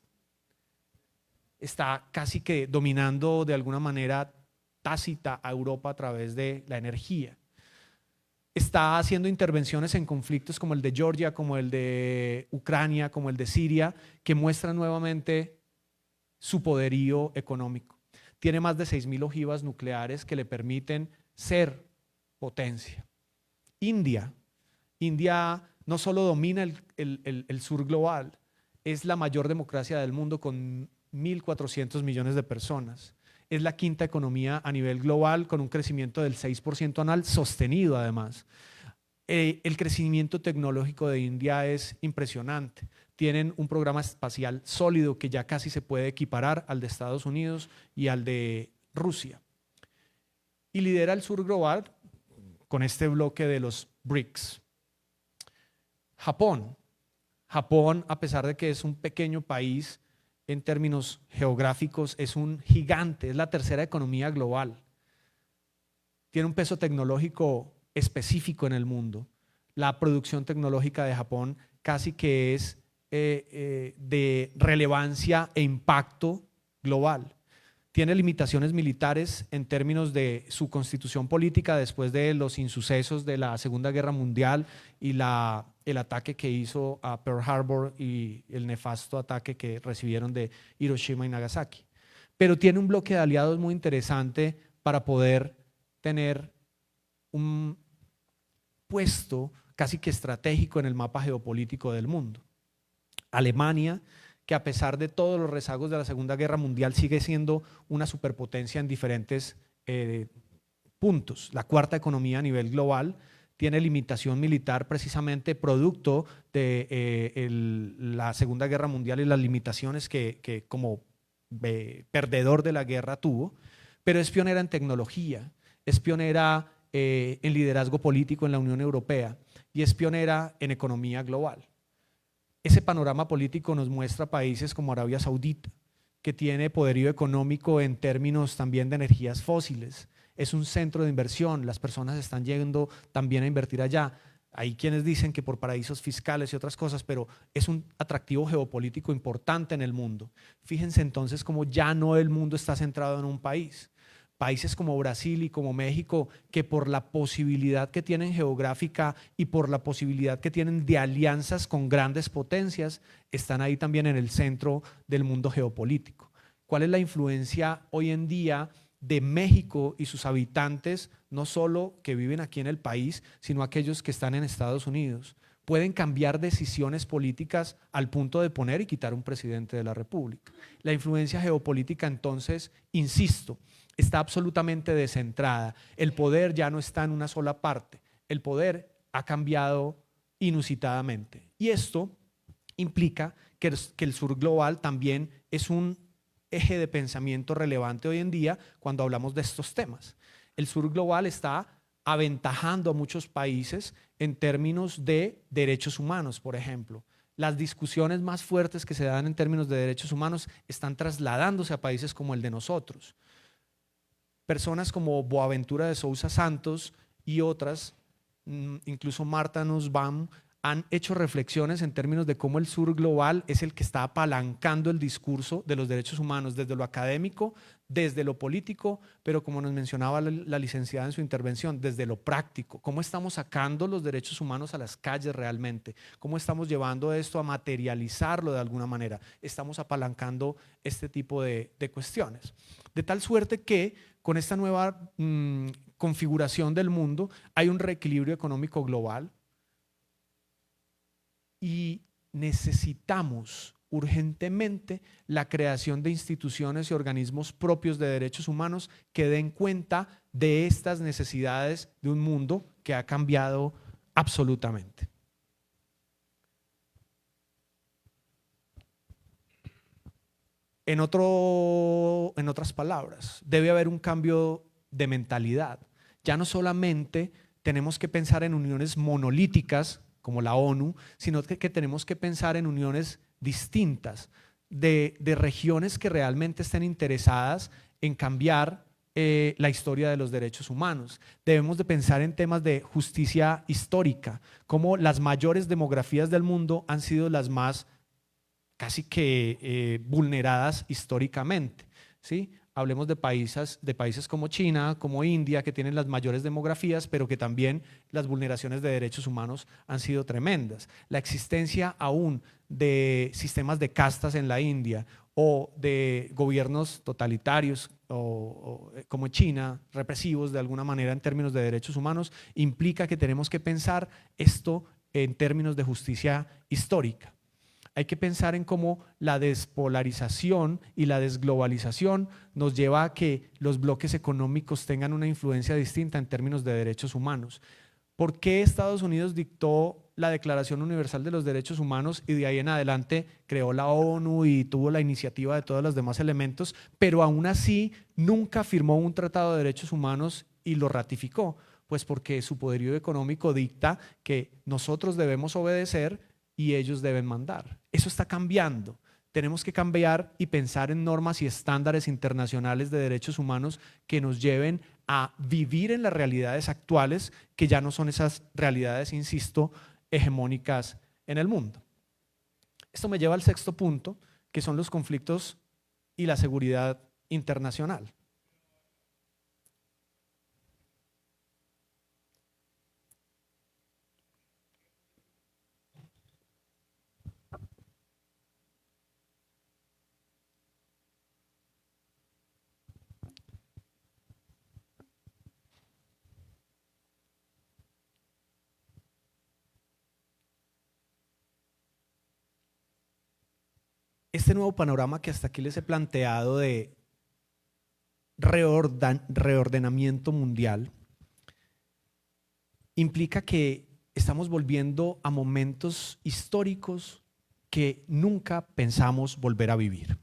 Está casi que dominando de alguna manera tácita a Europa a través de la energía. Está haciendo intervenciones en conflictos como el de Georgia, como el de Ucrania, como el de Siria, que muestran nuevamente su poderío económico. Tiene más de 6.000 ojivas nucleares que le permiten ser potencia. India no solo domina el sur global, es la mayor democracia del mundo con 1.400 millones de personas. Es la quinta economía a nivel global con un crecimiento del 6% anual sostenido además. El crecimiento tecnológico de India es impresionante. Tienen un programa espacial sólido que ya casi se puede equiparar al de Estados Unidos y al de Rusia. Y lidera el sur global con este bloque de los BRICS. Japón, a pesar de que es un pequeño país en términos geográficos, es un gigante, es la tercera economía global. Tiene un peso tecnológico específico en el mundo. La producción tecnológica de Japón casi que es de relevancia e impacto global. Tiene limitaciones militares en términos de su constitución política después de los insucesos de la Segunda Guerra Mundial y el ataque que hizo a Pearl Harbor y el nefasto ataque que recibieron de Hiroshima y Nagasaki. Pero tiene un bloque de aliados muy interesante para poder tener un puesto casi que estratégico en el mapa geopolítico del mundo. Alemania, que a pesar de todos los rezagos de la Segunda Guerra Mundial sigue siendo una superpotencia en diferentes puntos. La cuarta economía a nivel global tiene limitación militar precisamente producto de la Segunda Guerra Mundial y las limitaciones que como perdedor de la guerra tuvo, pero es pionera en tecnología, es pionera en liderazgo político en la Unión Europea y es pionera en economía global. Ese panorama político nos muestra países como Arabia Saudita, que tiene poderío económico en términos también de energías fósiles. Es un centro de inversión, las personas están yendo también a invertir allá. Hay quienes dicen que por paraísos fiscales y otras cosas, pero es un atractivo geopolítico importante en el mundo. Fíjense entonces cómo ya no el mundo está centrado en un país. Países como Brasil y como México, que por la posibilidad que tienen geográfica y por la posibilidad que tienen de alianzas con grandes potencias, están ahí también en el centro del mundo geopolítico. ¿Cuál es la influencia hoy en día de México y sus habitantes, no solo que viven aquí en el país, sino aquellos que están en Estados Unidos? Pueden cambiar decisiones políticas al punto de poner y quitar un presidente de la República. La influencia geopolítica entonces, insisto, está absolutamente descentrada. El poder ya no está en una sola parte. El poder ha cambiado inusitadamente. Y esto implica que el sur global también es un eje de pensamiento relevante hoy en día cuando hablamos de estos temas. El sur global está aventajando a muchos países en términos de derechos humanos, por ejemplo. Las discusiones más fuertes que se dan en términos de derechos humanos están trasladándose a países como el de nosotros. Personas como Boaventura de Sousa Santos y otras, incluso Marta Nussbaum, han hecho reflexiones en términos de cómo el sur global es el que está apalancando el discurso de los derechos humanos desde lo académico, desde lo político, pero como nos mencionaba la licenciada en su intervención, desde lo práctico. ¿Cómo estamos sacando los derechos humanos a las calles realmente? ¿Cómo estamos llevando esto a materializarlo de alguna manera? Estamos apalancando este tipo de cuestiones. De tal suerte que con esta nueva configuración del mundo hay un reequilibrio económico global y necesitamos urgentemente la creación de instituciones y organismos propios de derechos humanos que den cuenta de estas necesidades de un mundo que ha cambiado absolutamente. En otras palabras, debe haber un cambio de mentalidad. Ya no solamente tenemos que pensar en uniones monolíticas como la ONU, sino que tenemos que pensar en uniones distintas de regiones que realmente estén interesadas en cambiar la historia de los derechos humanos. Debemos de pensar en temas de justicia histórica, como las mayores demografías del mundo han sido las más casi que vulneradas históricamente, ¿sí? Hablemos de países como China, como India, que tienen las mayores demografías, pero que también las vulneraciones de derechos humanos han sido tremendas. La existencia aún de sistemas de castas en la India o de gobiernos totalitarios como China, represivos de alguna manera en términos de derechos humanos, implica que tenemos que pensar esto en términos de justicia histórica. Hay que pensar en cómo la despolarización y la desglobalización nos lleva a que los bloques económicos tengan una influencia distinta en términos de derechos humanos. ¿Por qué Estados Unidos dictó la Declaración Universal de los Derechos Humanos y de ahí en adelante creó la ONU y tuvo la iniciativa de todos los demás elementos, pero aún así nunca firmó un tratado de derechos humanos y lo ratificó? Pues porque su poderío económico dicta que nosotros debemos obedecer y ellos deben mandar. Eso está cambiando. Tenemos que cambiar y pensar en normas y estándares internacionales de derechos humanos que nos lleven a vivir en las realidades actuales, que ya no son esas realidades, insisto, hegemónicas en el mundo. Esto me lleva al sexto punto, que son los conflictos y la seguridad internacional. Este nuevo panorama que hasta aquí les he planteado de reordenamiento mundial implica que estamos volviendo a momentos históricos que nunca pensamos volver a vivir.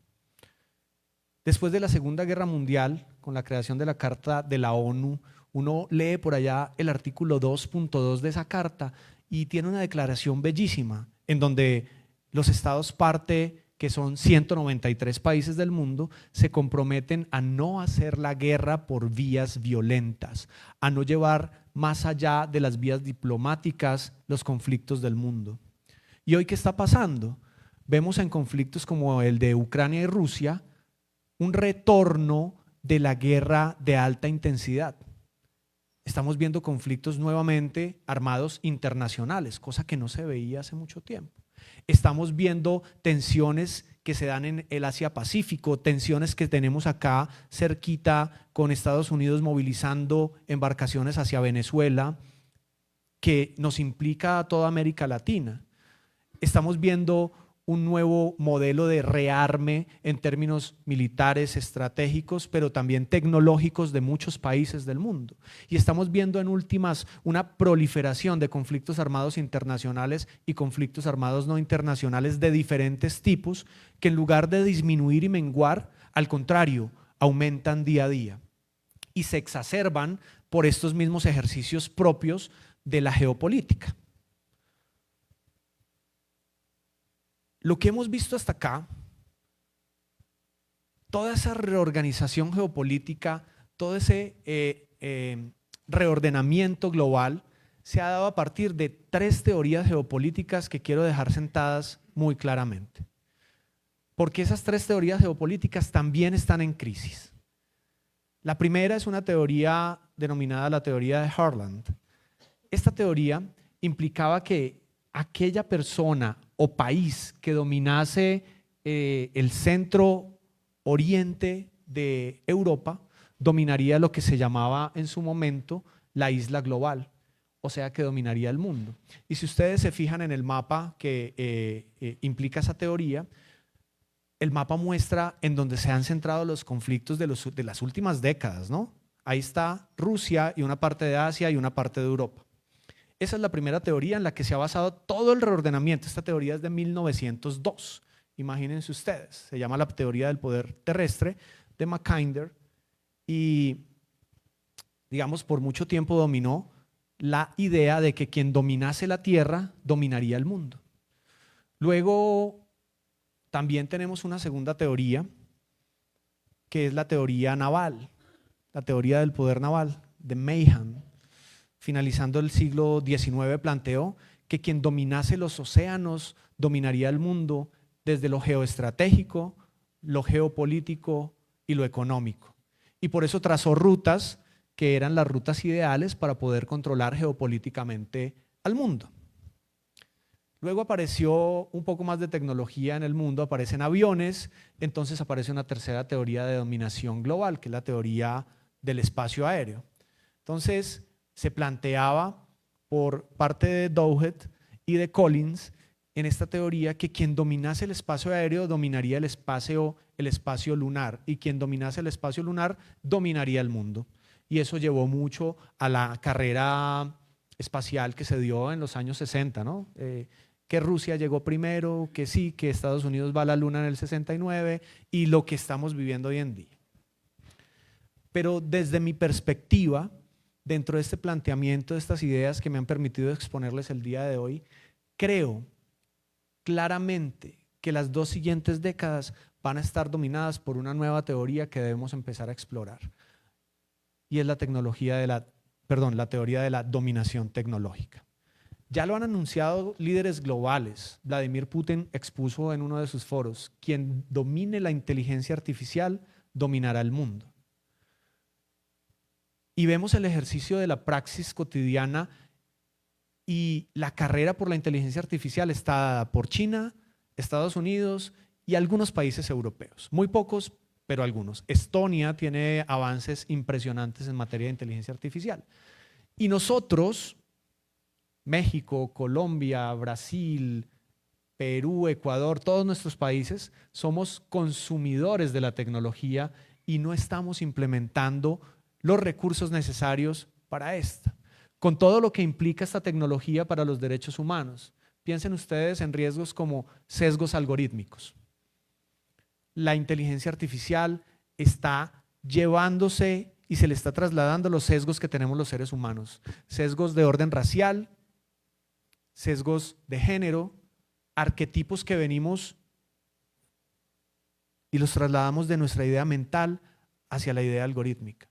Después de la Segunda Guerra Mundial, con la creación de la Carta de la ONU, uno lee por allá el artículo 2.2 de esa carta y tiene una declaración bellísima en donde los estados parte, que son 193 países del mundo, se comprometen a no hacer la guerra por vías violentas, a no llevar más allá de las vías diplomáticas los conflictos del mundo. ¿Y hoy qué está pasando? Vemos en conflictos como el de Ucrania y Rusia un retorno de la guerra de alta intensidad. Estamos viendo conflictos nuevamente armados internacionales, cosa que no se veía hace mucho tiempo. Estamos viendo tensiones que se dan en el Asia-Pacífico, tensiones que tenemos acá cerquita con Estados Unidos movilizando embarcaciones hacia Venezuela, que nos implica a toda América Latina. Estamos viendo un nuevo modelo de rearme en términos militares, estratégicos, pero también tecnológicos de muchos países del mundo. Y estamos viendo en últimas una proliferación de conflictos armados internacionales y conflictos armados no internacionales de diferentes tipos que en lugar de disminuir y menguar, al contrario, aumentan día a día y se exacerban por estos mismos ejercicios propios de la geopolítica. Lo que hemos visto hasta acá, toda esa reorganización geopolítica, todo ese reordenamiento global se ha dado a partir de 3 teorías geopolíticas que quiero dejar sentadas muy claramente. Porque esas 3 teorías geopolíticas también están en crisis. La primera es una teoría denominada la teoría de Harland. Esta teoría implicaba que aquella persona o país que dominase el centro oriente de Europa dominaría lo que se llamaba en su momento la isla global, o sea que dominaría el mundo. Y si ustedes se fijan en el mapa que implica esa teoría, el mapa muestra en donde se han centrado los conflictos de las últimas décadas, ¿no? Ahí está Rusia y una parte de Asia y una parte de Europa. Esa es la primera teoría en la que se ha basado todo el reordenamiento. Esta teoría es de 1902. Imagínense ustedes, se llama la teoría del poder terrestre de Mackinder y, digamos, por mucho tiempo dominó la idea de que quien dominase la Tierra dominaría el mundo. Luego también tenemos una segunda teoría, que es la teoría naval, la teoría del poder naval de Mahan. Finalizando el siglo XIX planteó que quien dominase los océanos dominaría el mundo desde lo geoestratégico, lo geopolítico y lo económico. Y por eso trazó rutas que eran las rutas ideales para poder controlar geopolíticamente al mundo. Luego apareció un poco más de tecnología en el mundo, aparecen aviones, entonces aparece una tercera teoría de dominación global, que es la teoría del espacio aéreo. Entonces se planteaba por parte de Dowhet y de Collins en esta teoría que quien dominase el espacio aéreo dominaría el espacio lunar y quien dominase el espacio lunar dominaría el mundo. Y eso llevó mucho a la carrera espacial que se dio en los años 60, ¿no? Que Rusia llegó primero, que sí, que Estados Unidos va a la luna en el 69 y lo que estamos viviendo hoy en día. Pero desde mi perspectiva, dentro de este planteamiento de estas ideas que me han permitido exponerles el día de hoy, creo claramente que las 2 siguientes décadas van a estar dominadas por una nueva teoría que debemos empezar a explorar. Y es la teoría de la dominación tecnológica. Ya lo han anunciado líderes globales. Vladimir Putin expuso en uno de sus foros: quien domine la inteligencia artificial dominará el mundo. Y vemos el ejercicio de la praxis cotidiana y la carrera por la inteligencia artificial está dada por China, Estados Unidos y algunos países europeos. Muy pocos, pero algunos. Estonia tiene avances impresionantes en materia de inteligencia artificial. Y nosotros, México, Colombia, Brasil, Perú, Ecuador, todos nuestros países, somos consumidores de la tecnología y no estamos implementando los recursos necesarios para esta, con todo lo que implica esta tecnología para los derechos humanos. Piensen ustedes en riesgos como sesgos algorítmicos. La inteligencia artificial está llevándose y se le está trasladando los sesgos que tenemos los seres humanos. Sesgos de orden racial, sesgos de género, arquetipos que venimos y los trasladamos de nuestra idea mental hacia la idea algorítmica.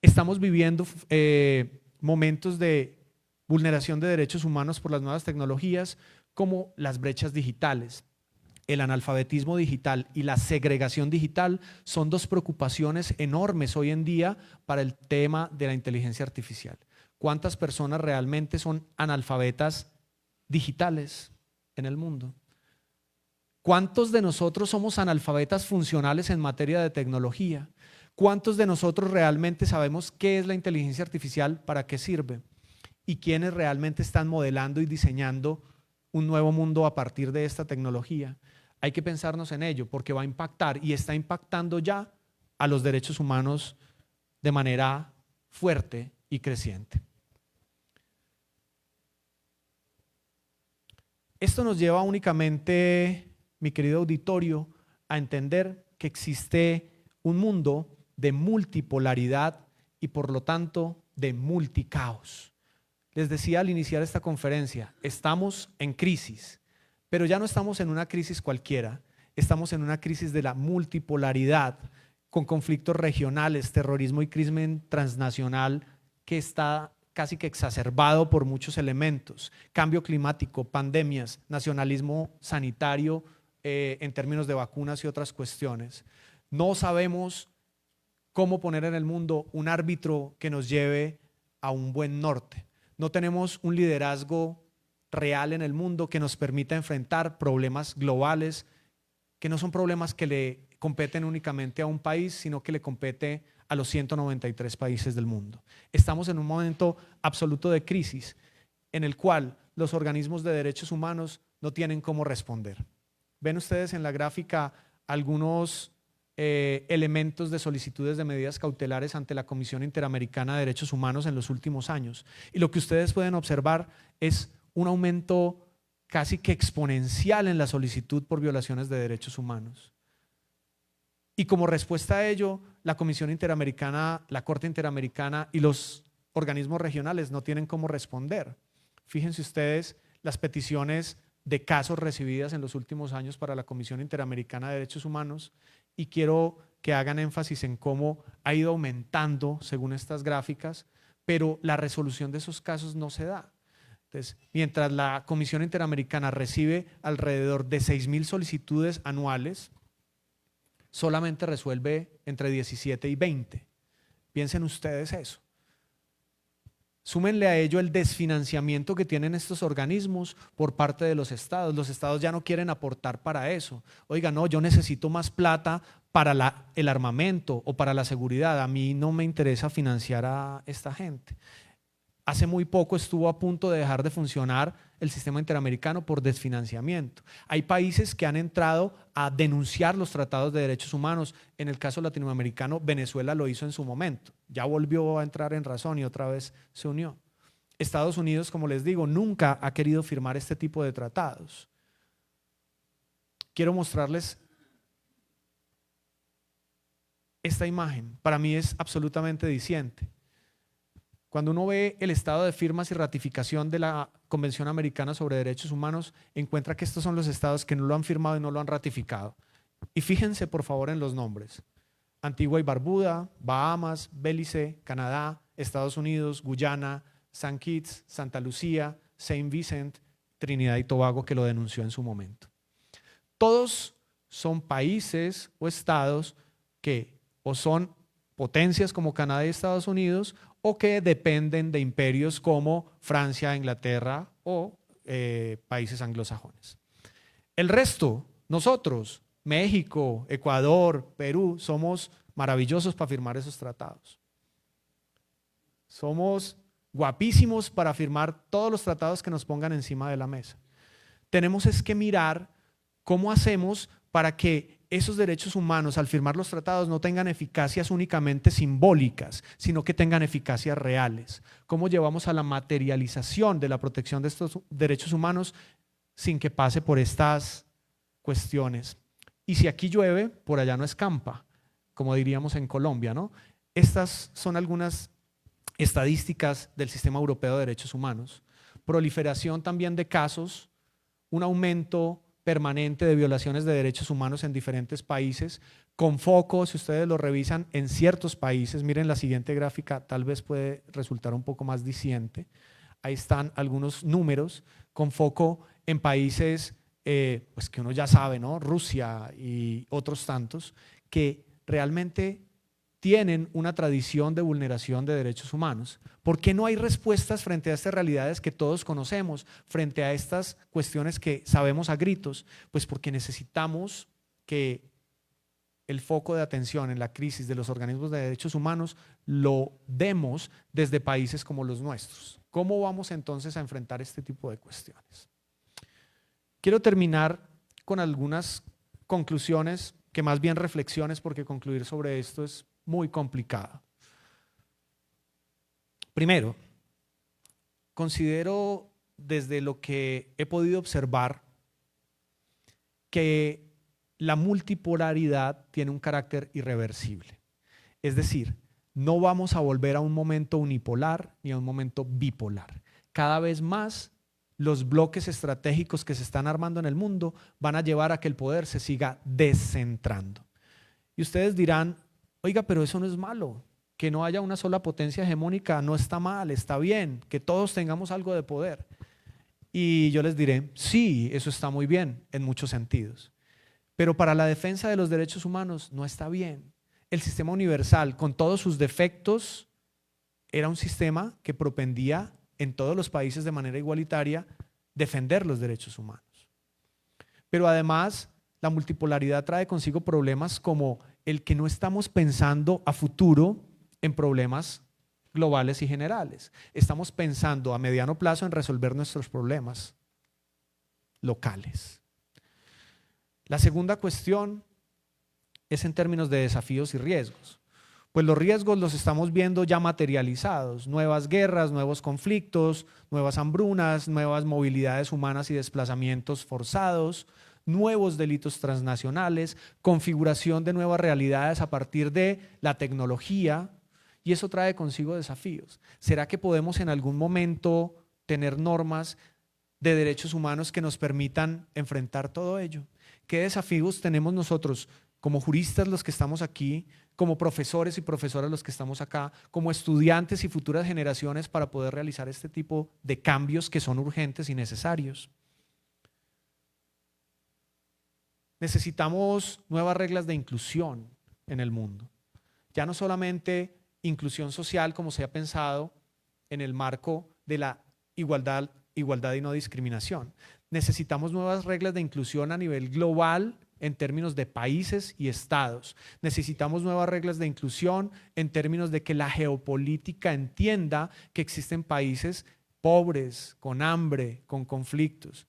Estamos viviendo momentos de vulneración de derechos humanos por las nuevas tecnologías, como las brechas digitales. El analfabetismo digital y la segregación digital son 2 preocupaciones enormes hoy en día para el tema de la inteligencia artificial. ¿Cuántas personas realmente son analfabetas digitales en el mundo? ¿Cuántos de nosotros somos analfabetas funcionales en materia de tecnología? ¿Cuántos de nosotros realmente sabemos qué es la inteligencia artificial, para qué sirve? ¿Y quiénes realmente están modelando y diseñando un nuevo mundo a partir de esta tecnología? Hay que pensarnos en ello porque va a impactar y está impactando ya a los derechos humanos de manera fuerte y creciente. Esto nos lleva únicamente, mi querido auditorio, a entender que existe un mundo de multipolaridad y por lo tanto de multicaos. Les decía al iniciar esta conferencia, estamos en crisis, pero ya no estamos en una crisis cualquiera, estamos en una crisis de la multipolaridad, con conflictos regionales, terrorismo y crimen transnacional que está casi que exacerbado por muchos elementos: cambio climático, pandemias, nacionalismo sanitario en términos de vacunas y otras cuestiones. No sabemos cómo poner en el mundo un árbitro que nos lleve a un buen norte. No tenemos un liderazgo real en el mundo que nos permita enfrentar problemas globales, que no son problemas que le competen únicamente a un país, sino que le compete a los 193 países del mundo. Estamos en un momento absoluto de crisis en el cual los organismos de derechos humanos no tienen cómo responder. Ven ustedes en la gráfica algunos elementos de solicitudes de medidas cautelares ante la Comisión Interamericana de Derechos Humanos en los últimos años. Y lo que ustedes pueden observar es un aumento casi que exponencial en la solicitud por violaciones de derechos humanos. Y como respuesta a ello, la Comisión Interamericana, la Corte Interamericana y los organismos regionales no tienen cómo responder. Fíjense ustedes las peticiones de casos recibidas en los últimos años para la Comisión Interamericana de Derechos Humanos, y quiero que hagan énfasis en cómo ha ido aumentando según estas gráficas, pero la resolución de esos casos no se da. Entonces, mientras la Comisión Interamericana recibe alrededor de 6.000 solicitudes anuales, solamente resuelve entre 17 y 20. Piensen ustedes eso. Súmenle a ello el desfinanciamiento que tienen estos organismos por parte de los estados. Los estados ya no quieren aportar para eso. Oiga, no, yo necesito más plata para el armamento o para la seguridad. A mí no me interesa financiar a esta gente. Hace muy poco estuvo a punto de dejar de funcionar el sistema interamericano por desfinanciamiento. Hay países que han entrado a denunciar los tratados de derechos humanos. En el caso latinoamericano, Venezuela lo hizo en su momento. Ya volvió a entrar en razón y otra vez se unió. Estados Unidos, como les digo, nunca ha querido firmar este tipo de tratados. Quiero mostrarles esta imagen. Para mí es absolutamente diciente. Cuando uno ve el estado de firmas y ratificación de la Convención Americana sobre Derechos Humanos, encuentra que estos son los estados que no lo han firmado y no lo han ratificado. Y fíjense por favor en los nombres: Antigua y Barbuda, Bahamas, Belice, Canadá, Estados Unidos, Guyana, St. Kitts, Santa Lucía, Saint Vincent, Trinidad y Tobago, que lo denunció en su momento. Todos son países o estados que o son potencias como Canadá y Estados Unidos, o que dependen de imperios como Francia, Inglaterra o países anglosajones. El resto, nosotros, México, Ecuador, Perú, somos maravillosos para firmar esos tratados. Somos guapísimos para firmar todos los tratados que nos pongan encima de la mesa. Tenemos es que mirar cómo hacemos para que esos derechos humanos, al firmar los tratados, no tengan eficacias únicamente simbólicas, sino que tengan eficacias reales. ¿Cómo llevamos a la materialización de la protección de estos derechos humanos sin que pase por estas cuestiones? Y si aquí llueve, por allá no escampa, como diríamos en Colombia, ¿no? Estas son algunas estadísticas del Sistema Europeo de Derechos Humanos. Proliferación también de casos, un aumento permanente de violaciones de derechos humanos en diferentes países, con foco, si ustedes lo revisan, en ciertos países. Miren la siguiente gráfica, tal vez puede resultar un poco más diciente. Ahí están algunos números con foco en países pues que uno ya sabe, ¿no? Rusia y otros tantos, que realmente tienen una tradición de vulneración de derechos humanos. ¿Por qué no hay respuestas frente a estas realidades que todos conocemos, frente a estas cuestiones que sabemos a gritos? Pues porque necesitamos que el foco de atención en la crisis de los organismos de derechos humanos lo demos desde países como los nuestros. ¿Cómo vamos entonces a enfrentar este tipo de cuestiones? Quiero terminar con algunas conclusiones, que más bien reflexiones, porque concluir sobre esto es muy complicado. Primero, considero desde lo que he podido observar que la multipolaridad tiene un carácter irreversible. Es decir, no vamos a volver a un momento unipolar ni a un momento bipolar. Cada vez más los bloques estratégicos que se están armando en el mundo van a llevar a que el poder se siga descentrando. Y ustedes dirán, oiga, pero eso no es malo. Que no haya una sola potencia hegemónica no está mal, está bien, que todos tengamos algo de poder. Y yo les diré, sí, eso está muy bien en muchos sentidos. Pero para la defensa de los derechos humanos no está bien. El sistema universal, con todos sus defectos, era un sistema que propendía en todos los países de manera igualitaria defender los derechos humanos. Pero además, la multipolaridad trae consigo problemas como el que no estamos pensando a futuro en problemas globales y generales. Estamos pensando a mediano plazo en resolver nuestros problemas locales. La segunda cuestión es en términos de desafíos y riesgos. Pues los riesgos los estamos viendo ya materializados, nuevas guerras, nuevos conflictos, nuevas hambrunas, nuevas movilidades humanas y desplazamientos forzados, nuevos delitos transnacionales, configuración de nuevas realidades a partir de la tecnología, y eso trae consigo desafíos. ¿Será que podemos en algún momento tener normas de derechos humanos que nos permitan enfrentar todo ello? ¿Qué desafíos tenemos nosotros como juristas los que estamos aquí, como profesores y profesoras los que estamos acá, como estudiantes y futuras generaciones para poder realizar este tipo de cambios que son urgentes y necesarios? Necesitamos nuevas reglas de inclusión en el mundo. Ya no solamente inclusión social como se ha pensado en el marco de la igualdad y no discriminación. Necesitamos nuevas reglas de inclusión a nivel global en términos de países y estados. Necesitamos nuevas reglas de inclusión en términos de que la geopolítica entienda que existen países pobres, con hambre, con conflictos.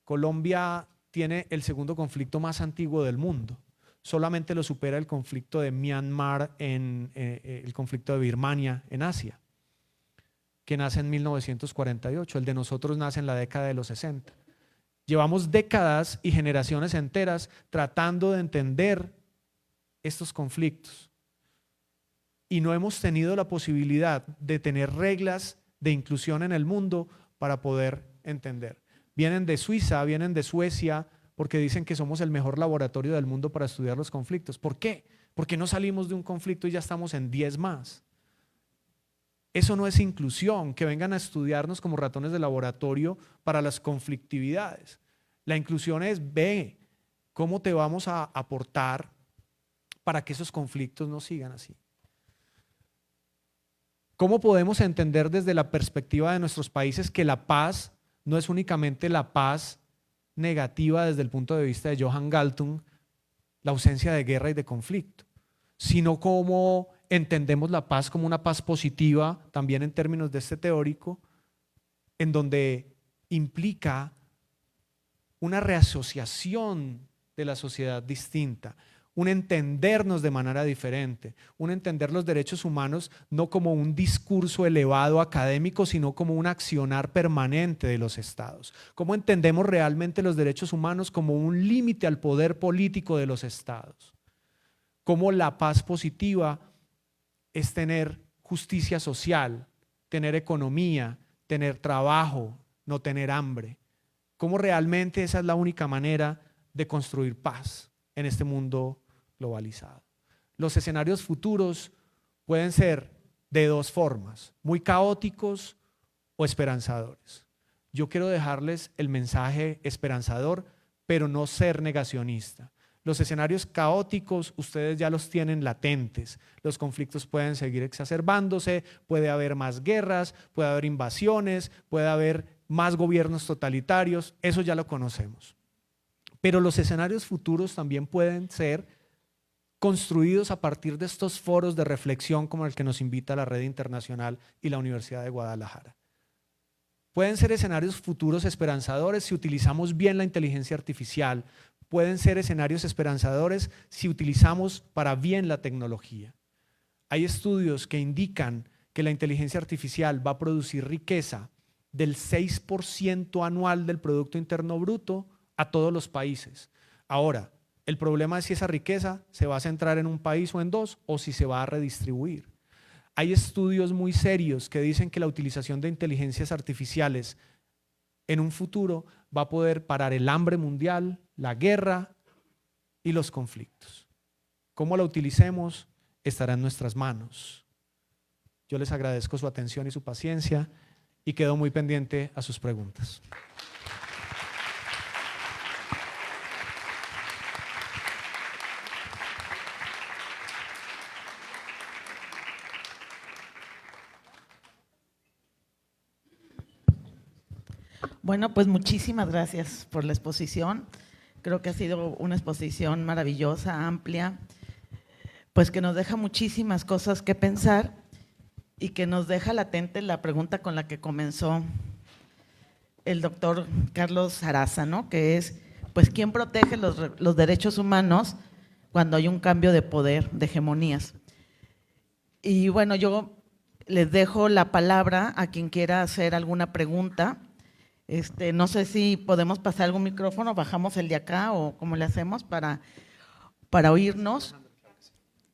Colombia tiene el segundo conflicto más antiguo del mundo. Solamente lo supera el conflicto de Myanmar, el conflicto de Birmania en Asia, que nace en 1948. El de nosotros nace en la década de los 60. Llevamos décadas y generaciones enteras tratando de entender estos conflictos y no hemos tenido la posibilidad de tener reglas de inclusión en el mundo para poder entender. Vienen de Suiza, vienen de Suecia, porque dicen que somos el mejor laboratorio del mundo para estudiar los conflictos. ¿Por qué? Porque no salimos de un conflicto y ya estamos en 10 más. Eso no es inclusión, que vengan a estudiarnos como ratones de laboratorio para las conflictividades. La inclusión es, ve, ¿cómo te vamos a aportar para que esos conflictos no sigan así? ¿Cómo podemos entender desde la perspectiva de nuestros países que la paz no es únicamente la paz negativa desde el punto de vista de Johan Galtung, la ausencia de guerra y de conflicto, sino cómo entendemos la paz como una paz positiva, también en términos de este teórico, en donde implica una reasociación de la sociedad distinta, un entendernos de manera diferente, un entender los derechos humanos no como un discurso elevado académico, sino como un accionar permanente de los estados. ¿Cómo entendemos realmente los derechos humanos como un límite al poder político de los estados? Cómo la paz positiva es tener justicia social, tener economía, tener trabajo, no tener hambre. Cómo realmente esa es la única manera de construir paz en este mundo globalizado. Los escenarios futuros pueden ser de dos formas, muy caóticos o esperanzadores. Yo quiero dejarles el mensaje esperanzador, pero no ser negacionista. Los escenarios caóticos ustedes ya los tienen latentes. Los conflictos pueden seguir exacerbándose, puede haber más guerras, puede haber invasiones, puede haber más gobiernos totalitarios, eso ya lo conocemos. Pero los escenarios futuros también pueden ser construidos a partir de estos foros de reflexión como el que nos invita la Red Internacional y la Universidad de Guadalajara. Pueden ser escenarios futuros esperanzadores si utilizamos bien la inteligencia artificial. Pueden ser escenarios esperanzadores si utilizamos para bien la tecnología. Hay estudios que indican que la inteligencia artificial va a producir riqueza del 6% anual del Producto Interno Bruto a todos los países. Ahora, el problema es si esa riqueza se va a centrar en un país o en dos, o si se va a redistribuir. Hay estudios muy serios que dicen que la utilización de inteligencias artificiales en un futuro va a poder parar el hambre mundial, la guerra y los conflictos. Cómo la utilicemos estará en nuestras manos. Yo les agradezco su atención y su paciencia y quedo muy pendiente a sus preguntas. Bueno, pues muchísimas gracias por la exposición. Creo que ha sido una exposición maravillosa, amplia, pues que nos deja muchísimas cosas que pensar y que nos deja latente la pregunta con la que comenzó el doctor Carlos Sarasa, ¿no? Que es, pues, ¿quién protege los derechos humanos cuando hay un cambio de poder, de hegemonías? Y bueno, yo les dejo la palabra a quien quiera hacer alguna pregunta. No sé si podemos pasar algún micrófono, bajamos el de acá o cómo le hacemos para oírnos.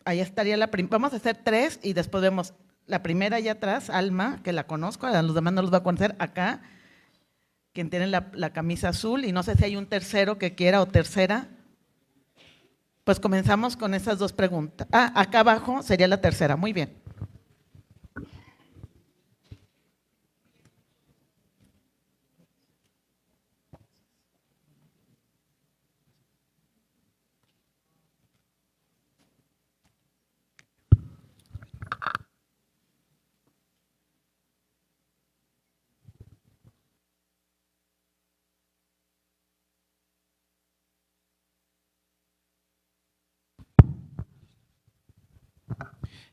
Ahí estaría la primera. Vamos a hacer 3 y después vemos la primera allá atrás, Alma, que la conozco, a los demás no los voy a conocer, acá, quien tiene la camisa azul, y no sé si hay un tercero que quiera o tercera. Pues comenzamos con esas 2 preguntas. Acá abajo sería la tercera, muy bien.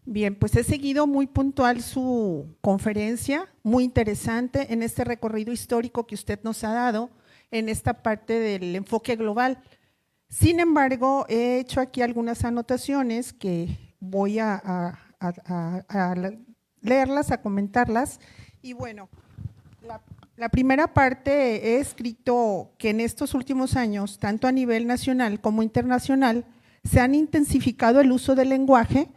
Bien, pues he seguido muy puntual su conferencia, muy interesante en este recorrido histórico que usted nos ha dado en esta parte del enfoque global. Sin embargo, he hecho aquí algunas anotaciones que voy a leerlas, a comentarlas. Y bueno, la primera parte he escrito que en estos últimos años, tanto a nivel nacional como internacional, se han intensificado el uso del lenguaje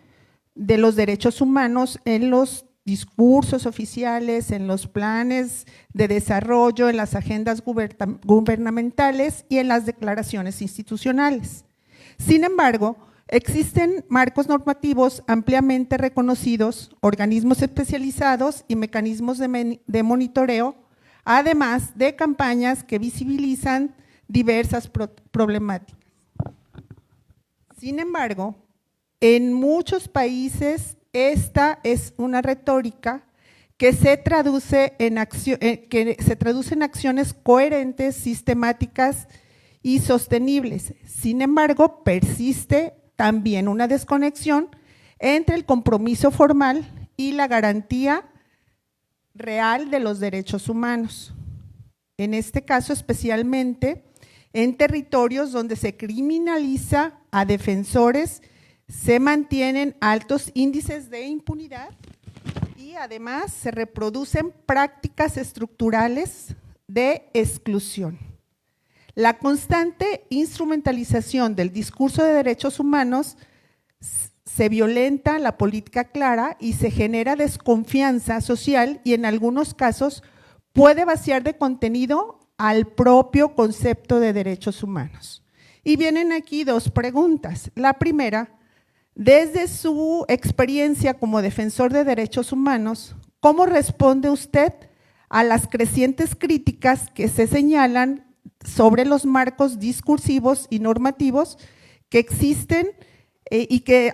de los derechos humanos en los discursos oficiales, en los planes de desarrollo, en las agendas gubernamentales y en las declaraciones institucionales. Sin embargo, existen marcos normativos ampliamente reconocidos, organismos especializados y mecanismos de monitoreo, además de campañas que visibilizan diversas problemáticas. Sin embargo, en muchos países esta es una retórica que se traduce en acciones coherentes, sistemáticas y sostenibles. Sin embargo, persiste también una desconexión entre el compromiso formal y la garantía real de los derechos humanos. En este caso, especialmente en territorios donde se criminaliza a defensores, se mantienen altos índices de impunidad y además se reproducen prácticas estructurales de exclusión. La constante instrumentalización del discurso de derechos humanos se violenta la política clara y se genera desconfianza social y en algunos casos puede vaciar de contenido al propio concepto de derechos humanos. Y vienen aquí 2 preguntas. La primera, desde su experiencia como defensor de derechos humanos, ¿cómo responde usted a las crecientes críticas que se señalan sobre los marcos discursivos y normativos que existen y que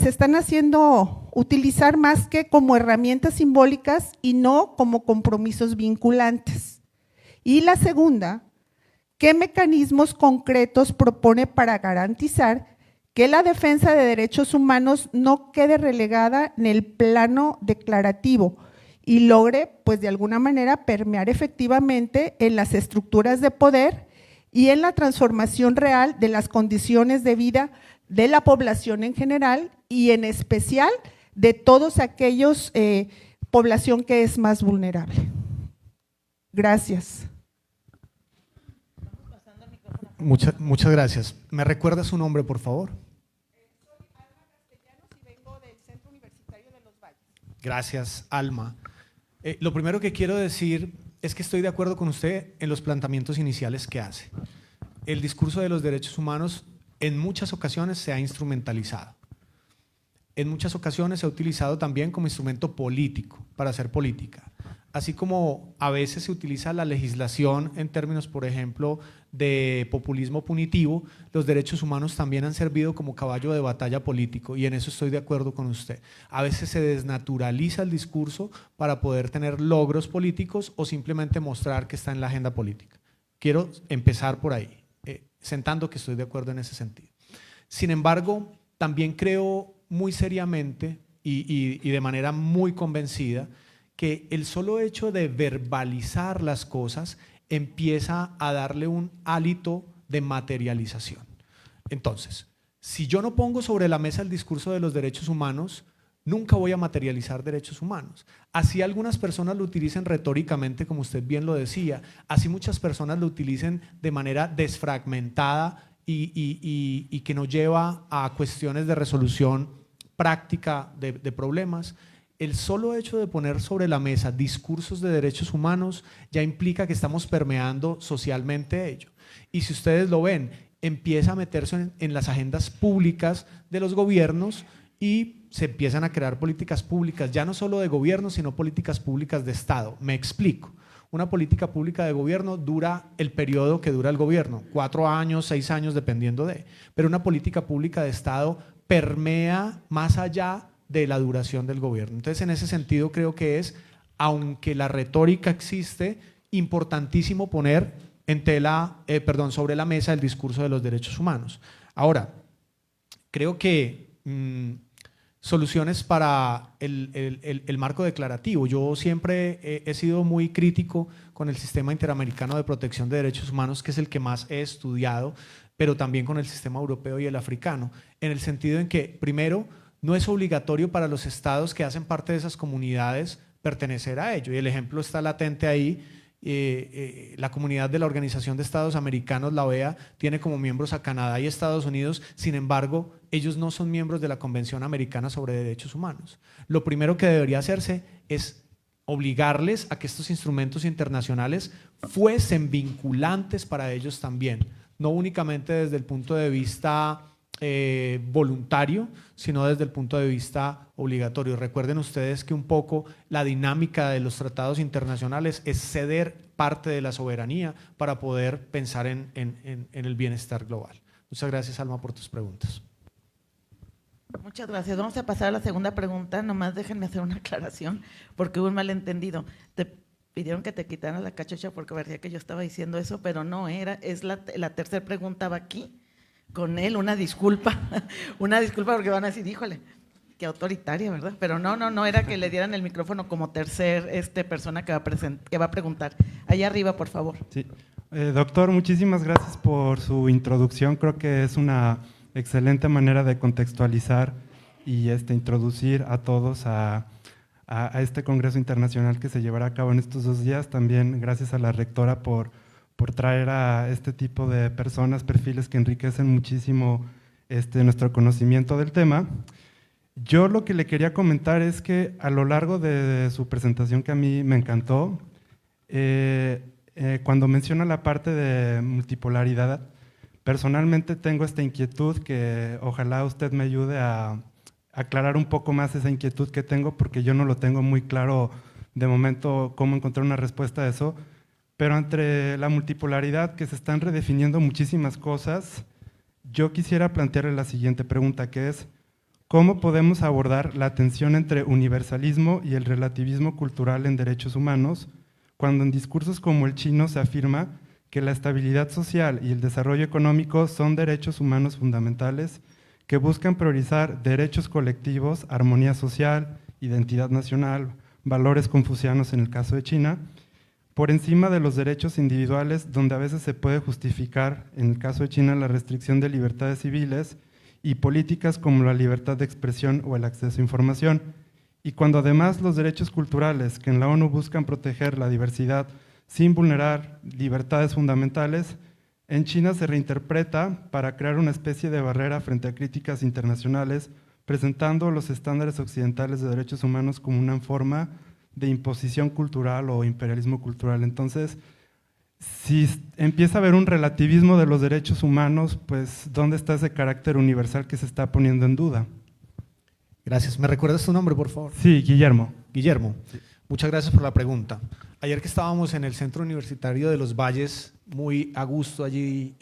se están haciendo utilizar más que como herramientas simbólicas y no como compromisos vinculantes? Y la segunda, ¿qué mecanismos concretos propone para garantizar que la defensa de derechos humanos no quede relegada en el plano declarativo y logre, pues de alguna manera, permear efectivamente en las estructuras de poder y en la transformación real de las condiciones de vida de la población en general y en especial de todos aquellos población que es más vulnerable? Gracias. Muchas gracias. ¿Me recuerda su nombre, por favor? Soy Alma Castellanos y vengo del Centro Universitario de los Valles. Gracias, Alma. Lo primero que quiero decir es que estoy de acuerdo con usted en los planteamientos iniciales que hace. El discurso de los derechos humanos en muchas ocasiones se ha instrumentalizado. en muchas ocasiones se ha utilizado también como instrumento político para hacer política. Así como a veces se utiliza la legislación en términos, por ejemplo, de populismo punitivo, los derechos humanos también han servido como caballo de batalla político, y en eso estoy de acuerdo con usted. A veces se desnaturaliza el discurso para poder tener logros políticos o simplemente mostrar que está en la agenda política. Quiero empezar por ahí, sentando que estoy de acuerdo en ese sentido. Sin embargo, también creo muy seriamente y de manera muy convencida que el solo hecho de verbalizar las cosas empieza a darle un hálito de materialización. Entonces, si yo no pongo sobre la mesa el discurso de los derechos humanos, nunca voy a materializar derechos humanos. Así algunas personas lo utilicen retóricamente, como usted bien lo decía, así muchas personas lo utilicen de manera desfragmentada y que nos lleva a cuestiones de resolución práctica de problemas. El solo hecho de poner sobre la mesa discursos de derechos humanos ya implica que estamos permeando socialmente ello. Y si ustedes lo ven, empieza a meterse en las agendas públicas de los gobiernos y se empiezan a crear políticas públicas, ya no solo de gobierno, sino políticas públicas de Estado. Me explico. Una política pública de gobierno dura el periodo que dura el gobierno, 4 años, 6 años, dependiendo de. Pero una política pública de Estado permea más allá de la duración del gobierno. Entonces, en ese sentido, creo que es, aunque la retórica existe, importantísimo poner sobre la mesa el discurso de los derechos humanos. Ahora, creo que soluciones para el marco declarativo. Yo siempre he sido muy crítico con el Sistema Interamericano de Protección de Derechos Humanos, que es el que más he estudiado, pero también con el sistema europeo y el africano, en el sentido en que, primero, no es obligatorio para los estados que hacen parte de esas comunidades pertenecer a ello. Y el ejemplo está latente ahí. La comunidad de la Organización de Estados Americanos, la OEA, tiene como miembros a Canadá y Estados Unidos. Sin embargo, ellos no son miembros de la Convención Americana sobre Derechos Humanos. Lo primero que debería hacerse es obligarles a que estos instrumentos internacionales fuesen vinculantes para ellos también, no únicamente desde el punto de vista voluntario, sino desde el punto de vista obligatorio. Recuerden ustedes que un poco la dinámica de los tratados internacionales es ceder parte de la soberanía para poder pensar en el bienestar global. Muchas gracias, Alma, por tus preguntas. Muchas gracias. Vamos a pasar a la segunda pregunta. Nomás déjenme hacer una aclaración porque hubo un malentendido. Te pidieron que te quitaran la cachucha porque parecía que yo estaba diciendo eso, pero no, es la tercera pregunta va aquí. Con él, una disculpa porque van a decir, híjole, qué autoritaria, ¿verdad? Pero no era que le dieran el micrófono como tercer persona que va a preguntar. Allá arriba, por favor. Sí. Doctor, muchísimas gracias por su introducción. Creo que es una excelente manera de contextualizar y introducir a todos a este Congreso Internacional que se llevará a cabo en estos 2 días. También gracias a la rectora por traer a este tipo de personas, perfiles que enriquecen muchísimo nuestro conocimiento del tema. Yo lo que le quería comentar es que a lo largo de su presentación, que a mí me encantó, cuando menciona la parte de multipolaridad, personalmente tengo esta inquietud que ojalá usted me ayude a aclarar un poco más esa inquietud que tengo, porque yo no lo tengo muy claro de momento cómo encontrar una respuesta a eso. Pero entre la multipolaridad, que se están redefiniendo muchísimas cosas, yo quisiera plantearle la siguiente pregunta, que es ¿cómo podemos abordar la tensión entre universalismo y el relativismo cultural en derechos humanos cuando en discursos como el chino se afirma que la estabilidad social y el desarrollo económico son derechos humanos fundamentales que buscan priorizar derechos colectivos, armonía social, identidad nacional, valores confucianos en el caso de China, por encima de los derechos individuales, donde a veces se puede justificar, en el caso de China, la restricción de libertades civiles y políticas como la libertad de expresión o el acceso a información. Y cuando además los derechos culturales que en la ONU buscan proteger la diversidad sin vulnerar libertades fundamentales, en China se reinterpreta para crear una especie de barrera frente a críticas internacionales, presentando los estándares occidentales de derechos humanos como una forma de imposición cultural o imperialismo cultural. Entonces, si empieza a haber un relativismo de los derechos humanos, pues ¿dónde está ese carácter universal que se está poniendo en duda? Gracias. ¿Me recuerdas tu nombre, por favor? Sí, Guillermo. Guillermo, muchas gracias por la pregunta. Ayer que estábamos en el Centro Universitario de los Valles, muy a gusto allí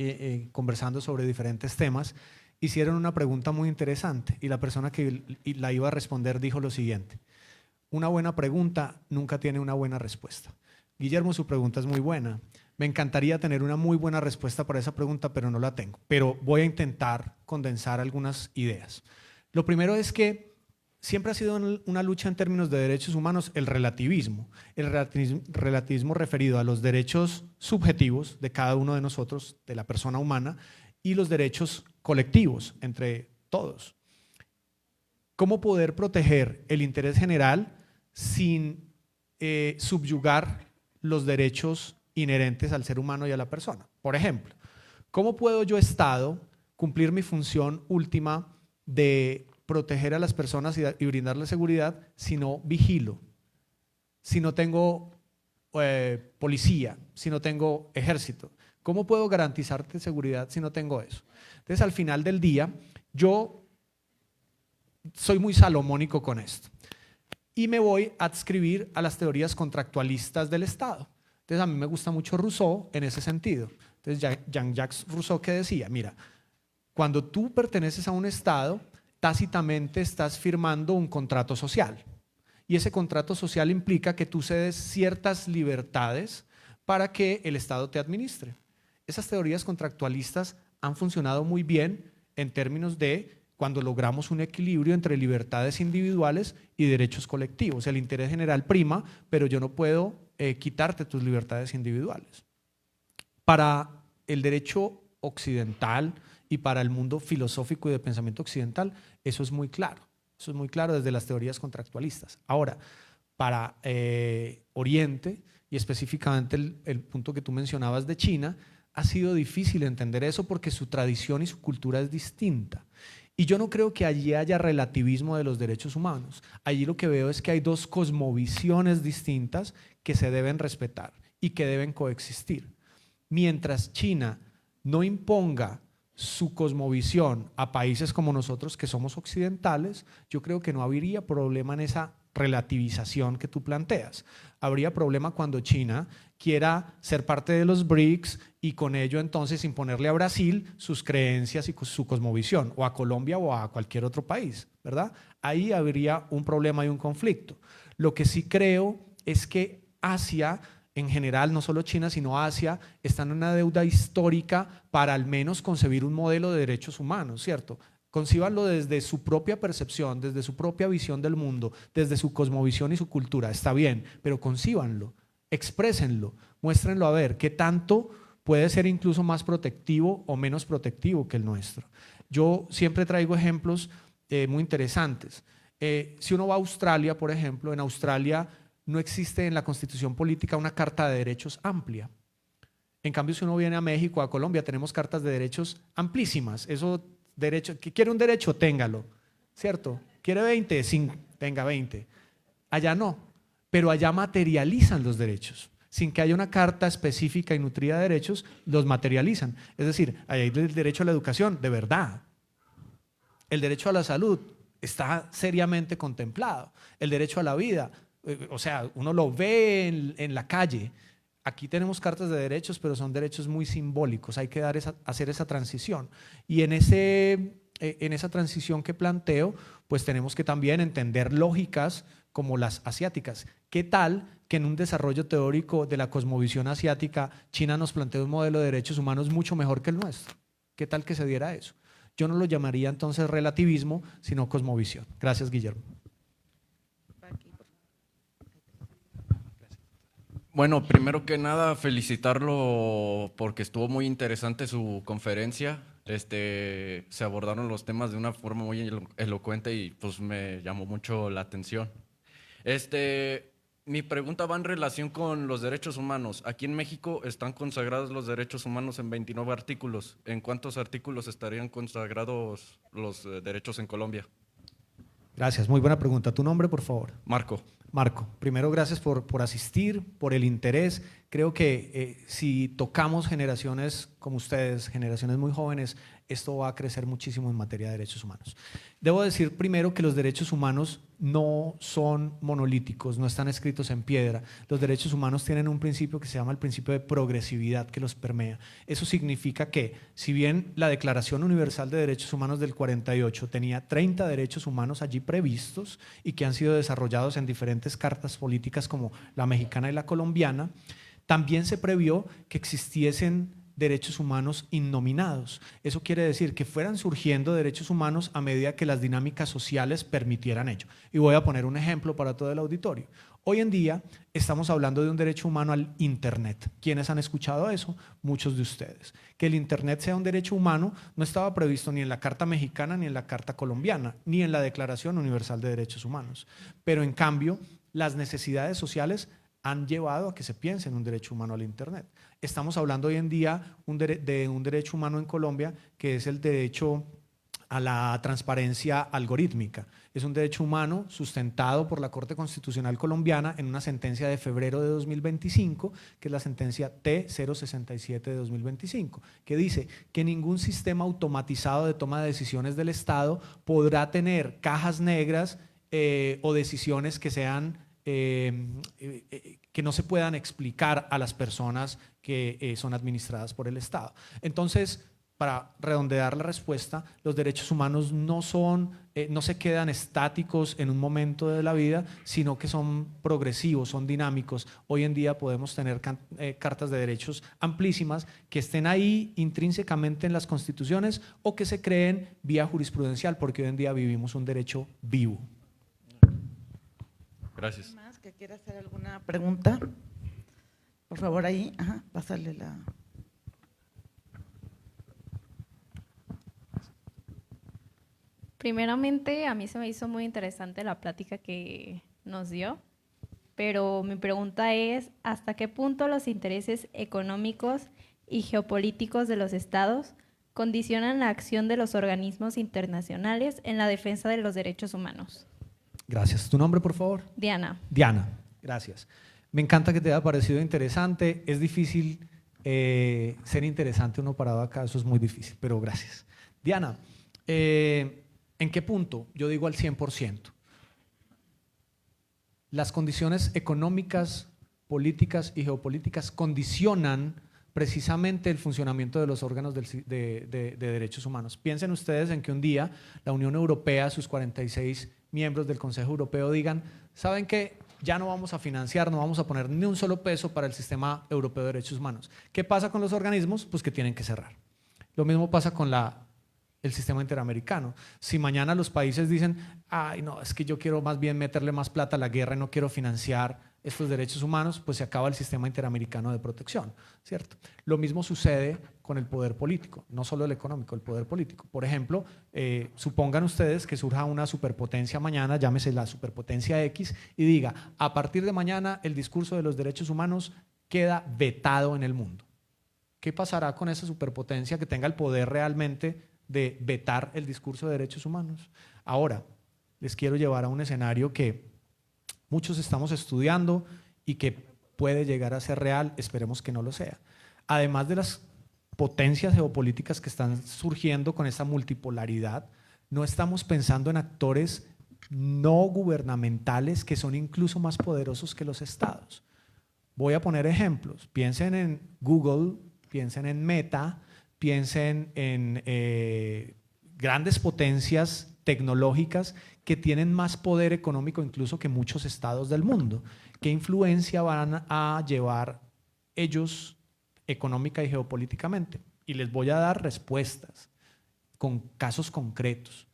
conversando sobre diferentes temas, hicieron una pregunta muy interesante y la persona que la iba a responder dijo lo siguiente: una buena pregunta nunca tiene una buena respuesta. Guillermo, su pregunta es muy buena. Me encantaría tener una muy buena respuesta para esa pregunta, pero no la tengo. Pero voy a intentar condensar algunas ideas. Lo primero es que siempre ha sido una lucha en términos de derechos humanos el relativismo. El relativismo referido a los derechos subjetivos de cada uno de nosotros, de la persona humana, y los derechos colectivos entre todos. ¿Cómo poder proteger el interés general sin subyugar los derechos inherentes al ser humano y a la persona? Por ejemplo, ¿cómo puedo yo, Estado, cumplir mi función última de proteger a las personas y brindarles seguridad si no vigilo, si no tengo policía, si no tengo ejército? ¿Cómo puedo garantizarte seguridad si no tengo eso? Entonces, al final del día, yo soy muy salomónico con esto y me voy a adscribir a las teorías contractualistas del Estado. Entonces, a mí me gusta mucho Rousseau en ese sentido. Entonces, Jean-Jacques Rousseau, que decía, mira, cuando tú perteneces a un Estado, tácitamente estás firmando un contrato social. Y ese contrato social implica que tú cedes ciertas libertades para que el Estado te administre. Esas teorías contractualistas han funcionado muy bien en términos de cuando logramos un equilibrio entre libertades individuales y derechos colectivos. El interés general prima, pero yo no puedo quitarte tus libertades individuales. Para el derecho occidental y para el mundo filosófico y de pensamiento occidental, eso es muy claro. Eso es muy claro desde las teorías contractualistas. Ahora, para Oriente, y específicamente el punto que tú mencionabas de China, ha sido difícil entender eso porque su tradición y su cultura es distinta. Y yo no creo que allí haya relativismo de los derechos humanos. Allí lo que veo es que hay dos cosmovisiones distintas que se deben respetar y que deben coexistir. Mientras China no imponga su cosmovisión a países como nosotros, que somos occidentales, yo creo que no habría problema en esa relativización que tú planteas. Habría problema cuando China quiera ser parte de los BRICS y con ello entonces imponerle a Brasil sus creencias y su cosmovisión, o a Colombia o a cualquier otro país, ¿verdad? Ahí habría un problema y un conflicto. Lo que sí creo es que Asia, en general, no solo China, sino Asia, están en una deuda histórica para al menos concebir un modelo de derechos humanos, ¿cierto? Concíbanlo desde su propia percepción, desde su propia visión del mundo, desde su cosmovisión y su cultura, está bien, pero concíbanlo, exprésenlo, muéstrenlo a ver qué tanto puede ser incluso más protectivo o menos protectivo que el nuestro. Yo siempre traigo ejemplos muy interesantes. Si uno va a Australia, por ejemplo, en Australia no existe en la Constitución política una carta de derechos amplia. En cambio, si uno viene a México, a Colombia, tenemos cartas de derechos amplísimas. Eso, derecho, que quiere un derecho, téngalo, ¿cierto? ¿Quiere 20? Sí, tenga 20. Allá no, pero allá materializan los derechos. Sin que haya una carta específica y nutrida de derechos, los materializan. Es decir, hay el derecho a la educación, de verdad. El derecho a la salud está seriamente contemplado. El derecho a la vida, o sea, uno lo ve en la calle. Aquí tenemos cartas de derechos, pero son derechos muy simbólicos. Hay que hacer esa transición. Y en esa transición que planteo, pues tenemos que también entender lógicas como las asiáticas. ¿Qué tal que en un desarrollo teórico de la cosmovisión asiática, China nos plantea un modelo de derechos humanos mucho mejor que el nuestro? ¿Qué tal que se diera eso? Yo no lo llamaría entonces relativismo, sino cosmovisión. Gracias, Guillermo. Bueno, primero que nada, felicitarlo porque estuvo muy interesante su conferencia. Se abordaron los temas de una forma muy elocuente y pues me llamó mucho la atención. Mi pregunta va en relación con los derechos humanos. Aquí en México están consagrados los derechos humanos en 29 artículos. ¿En cuántos artículos estarían consagrados los derechos en Colombia? Gracias, muy buena pregunta. ¿Tu nombre, por favor? Marco. Marco, primero gracias por asistir, por el interés. Creo que si tocamos generaciones como ustedes, generaciones muy jóvenes, esto va a crecer muchísimo en materia de derechos humanos. Debo decir primero que los derechos humanos no son monolíticos, no están escritos en piedra. Los derechos humanos tienen un principio que se llama el principio de progresividad que los permea. Eso significa que, si bien la Declaración Universal de Derechos Humanos del 48 tenía 30 derechos humanos allí previstos y que han sido desarrollados en diferentes cartas políticas como la mexicana y la colombiana, también se previó que existiesen derechos humanos innominados. Eso quiere decir que fueran surgiendo derechos humanos a medida que las dinámicas sociales permitieran ello. Y voy a poner un ejemplo para todo el auditorio. Hoy en día estamos hablando de un derecho humano al Internet. ¿Quiénes han escuchado eso? Muchos de ustedes. Que el Internet sea un derecho humano no estaba previsto ni en la Carta Mexicana, ni en la Carta Colombiana, ni en la Declaración Universal de Derechos Humanos. Pero en cambio, las necesidades sociales han llevado a que se piense en un derecho humano al Internet. Estamos hablando hoy en día de un derecho humano en Colombia que es el derecho a la transparencia algorítmica. Es un derecho humano sustentado por la Corte Constitucional Colombiana en una sentencia de febrero de 2025, que es la sentencia T067 de 2025, que dice que ningún sistema automatizado de toma de decisiones del Estado podrá tener cajas negras o decisiones que sean que no se puedan explicar a las personas que son administradas por el Estado. Entonces, para redondear la respuesta, los derechos humanos no se quedan estáticos en un momento de la vida, sino que son progresivos, son dinámicos. Hoy en día podemos tener cartas de derechos amplísimas que estén ahí intrínsecamente en las constituciones o que se creen vía jurisprudencial, porque hoy en día vivimos un derecho vivo. Gracias. ¿Más que quiera hacer alguna pregunta? Por favor, ahí, pásale la… Primeramente, a mí se me hizo muy interesante la plática que nos dio, pero mi pregunta es, ¿hasta qué punto los intereses económicos y geopolíticos de los estados condicionan la acción de los organismos internacionales en la defensa de los derechos humanos? Gracias. ¿Tu nombre, por favor? Diana. Diana, gracias. Me encanta que te haya parecido interesante. Es difícil ser interesante uno parado acá, eso es muy difícil, pero gracias. Diana, ¿en qué punto? Yo digo al 100%. Las condiciones económicas, políticas y geopolíticas condicionan precisamente el funcionamiento de los órganos de derechos humanos. Piensen ustedes en que un día la Unión Europea, sus 46 miembros del Consejo Europeo digan, ¿saben qué? Ya no vamos a financiar, no vamos a poner ni un solo peso para el sistema europeo de derechos humanos. ¿Qué pasa con los organismos? Pues que tienen que cerrar. Lo mismo pasa con el sistema interamericano. Si mañana los países dicen, ay no, es que yo quiero más bien meterle más plata a la guerra y no quiero financiar estos derechos humanos, pues se acaba el sistema interamericano de protección, ¿cierto? Lo mismo sucede con el poder político, no solo el económico, el poder político. Por ejemplo, supongan ustedes que surja una superpotencia mañana, llámese la superpotencia X, y diga, a partir de mañana el discurso de los derechos humanos queda vetado en el mundo. ¿Qué pasará con esa superpotencia que tenga el poder realmente de vetar el discurso de derechos humanos? Ahora, les quiero llevar a un escenario que muchos estamos estudiando y que puede llegar a ser real, esperemos que no lo sea. Además de las potencias geopolíticas que están surgiendo con esta multipolaridad, no estamos pensando en actores no gubernamentales que son incluso más poderosos que los estados. Voy a poner ejemplos. Piensen en Google, piensen en Meta, piensen en grandes potencias tecnológicas que tienen más poder económico incluso que muchos estados del mundo. ¿Qué influencia van a llevar ellos económica y geopolíticamente? Y les voy a dar respuestas con casos concretos.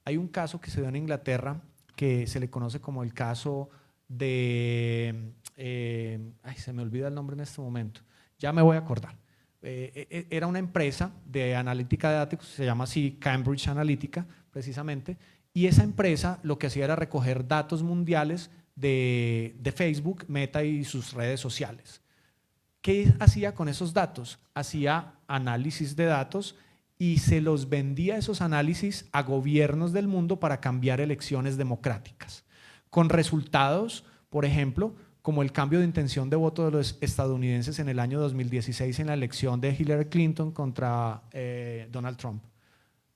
Hay un caso que se dio en Inglaterra que se le conoce como el caso de… se me olvida el nombre en este momento. Ya me voy a acordar. Era una empresa de analítica de datos, se llama así Cambridge Analytica, precisamente, y esa empresa lo que hacía era recoger datos mundiales de Facebook, Meta y sus redes sociales. ¿Qué hacía con esos datos? Hacía análisis de datos y se los vendía esos análisis a gobiernos del mundo para cambiar elecciones democráticas, con resultados por ejemplo, como el cambio de intención de voto de los estadounidenses en el año 2016 en la elección de Hillary Clinton contra Donald Trump.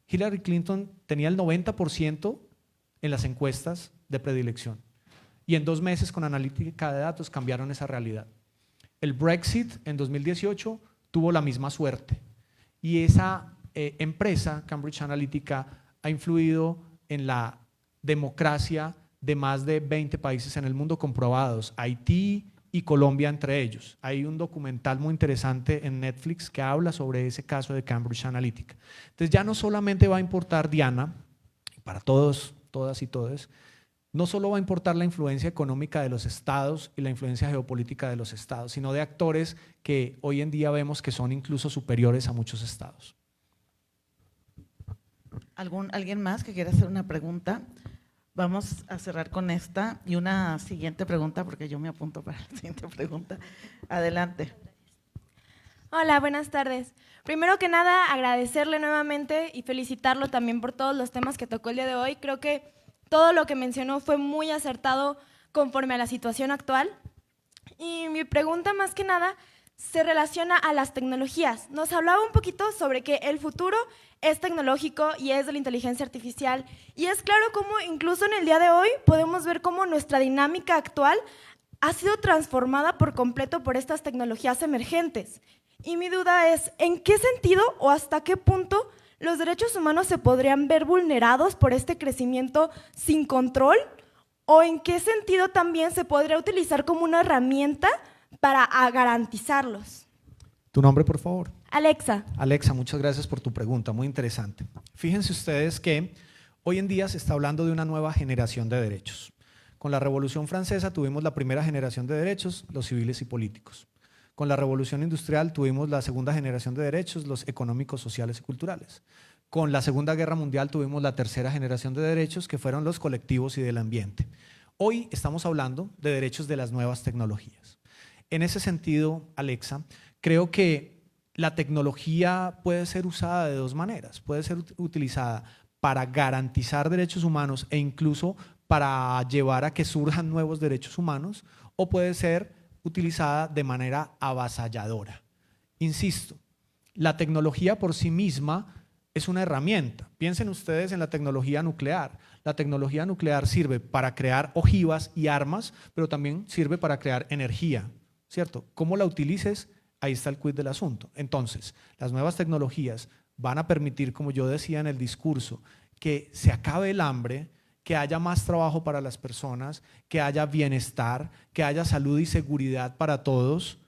Hillary Clinton tenía el 90% en las encuestas de predilección y en 2 meses con analítica de datos cambiaron esa realidad. El Brexit en 2018 tuvo la misma suerte y esa empresa, Cambridge Analytica, ha influido en la democracia de más de 20 países en el mundo comprobados, Haití y Colombia entre ellos. Hay un documental muy interesante en Netflix que habla sobre ese caso de Cambridge Analytica. Entonces ya no solamente va a importar, Diana, para todos, todas y todes, no solo va a importar la influencia económica de los estados y la influencia geopolítica de los estados, sino de actores que hoy en día vemos que son incluso superiores a muchos estados. ¿Alguien más que quiera hacer una pregunta? Vamos a cerrar con esta y una siguiente pregunta, porque yo me apunto para la siguiente pregunta. Adelante. Hola, buenas tardes. Primero que nada, agradecerle nuevamente y felicitarlo también por todos los temas que tocó el día de hoy. Creo que todo lo que mencionó fue muy acertado conforme a la situación actual. Y mi pregunta más que nada se relaciona a las tecnologías. Nos hablaba un poquito sobre que el futuro es tecnológico y es de la inteligencia artificial. Y es claro cómo incluso en el día de hoy podemos ver cómo nuestra dinámica actual ha sido transformada por completo por estas tecnologías emergentes. Y mi duda es, ¿en qué sentido o hasta qué punto los derechos humanos se podrían ver vulnerados por este crecimiento sin control? ¿O en qué sentido también se podría utilizar como una herramienta para garantizarlos? ¿Tu nombre, por favor? Alexa. Alexa, muchas gracias por tu pregunta, muy interesante. Fíjense ustedes que hoy en día se está hablando de una nueva generación de derechos. Con la Revolución Francesa tuvimos la primera generación de derechos, los civiles y políticos. Con la Revolución Industrial tuvimos la segunda generación de derechos, los económicos, sociales y culturales. Con la Segunda Guerra Mundial tuvimos la tercera generación de derechos, que fueron los colectivos y del ambiente. Hoy estamos hablando de derechos de las nuevas tecnologías. En ese sentido, Alexa, creo que la tecnología puede ser usada de 2 maneras. Puede ser utilizada para garantizar derechos humanos e incluso para llevar a que surjan nuevos derechos humanos, o puede ser utilizada de manera avasalladora. Insisto, la tecnología por sí misma es una herramienta. Piensen ustedes en la tecnología nuclear. La tecnología nuclear sirve para crear ojivas y armas, pero también sirve para crear energía, ¿cierto? ¿Cómo la utilices? Ahí está el quid del asunto. Entonces, las nuevas tecnologías van a permitir, como yo decía en el discurso, que se acabe el hambre, que haya más trabajo para las personas, que haya bienestar, que haya salud y seguridad para todos,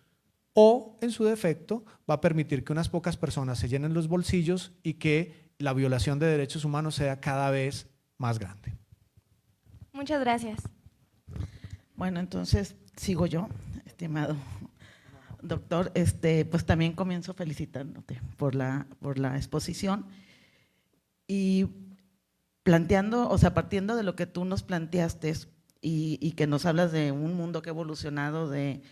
o, en su defecto, va a permitir que unas pocas personas se llenen los bolsillos y que la violación de derechos humanos sea cada vez más grande. Muchas gracias. Bueno, entonces sigo yo, estimado doctor. Pues también comienzo felicitándote por la exposición y planteando, o sea, partiendo de lo que tú nos planteaste y que nos hablas de un mundo que ha evolucionado de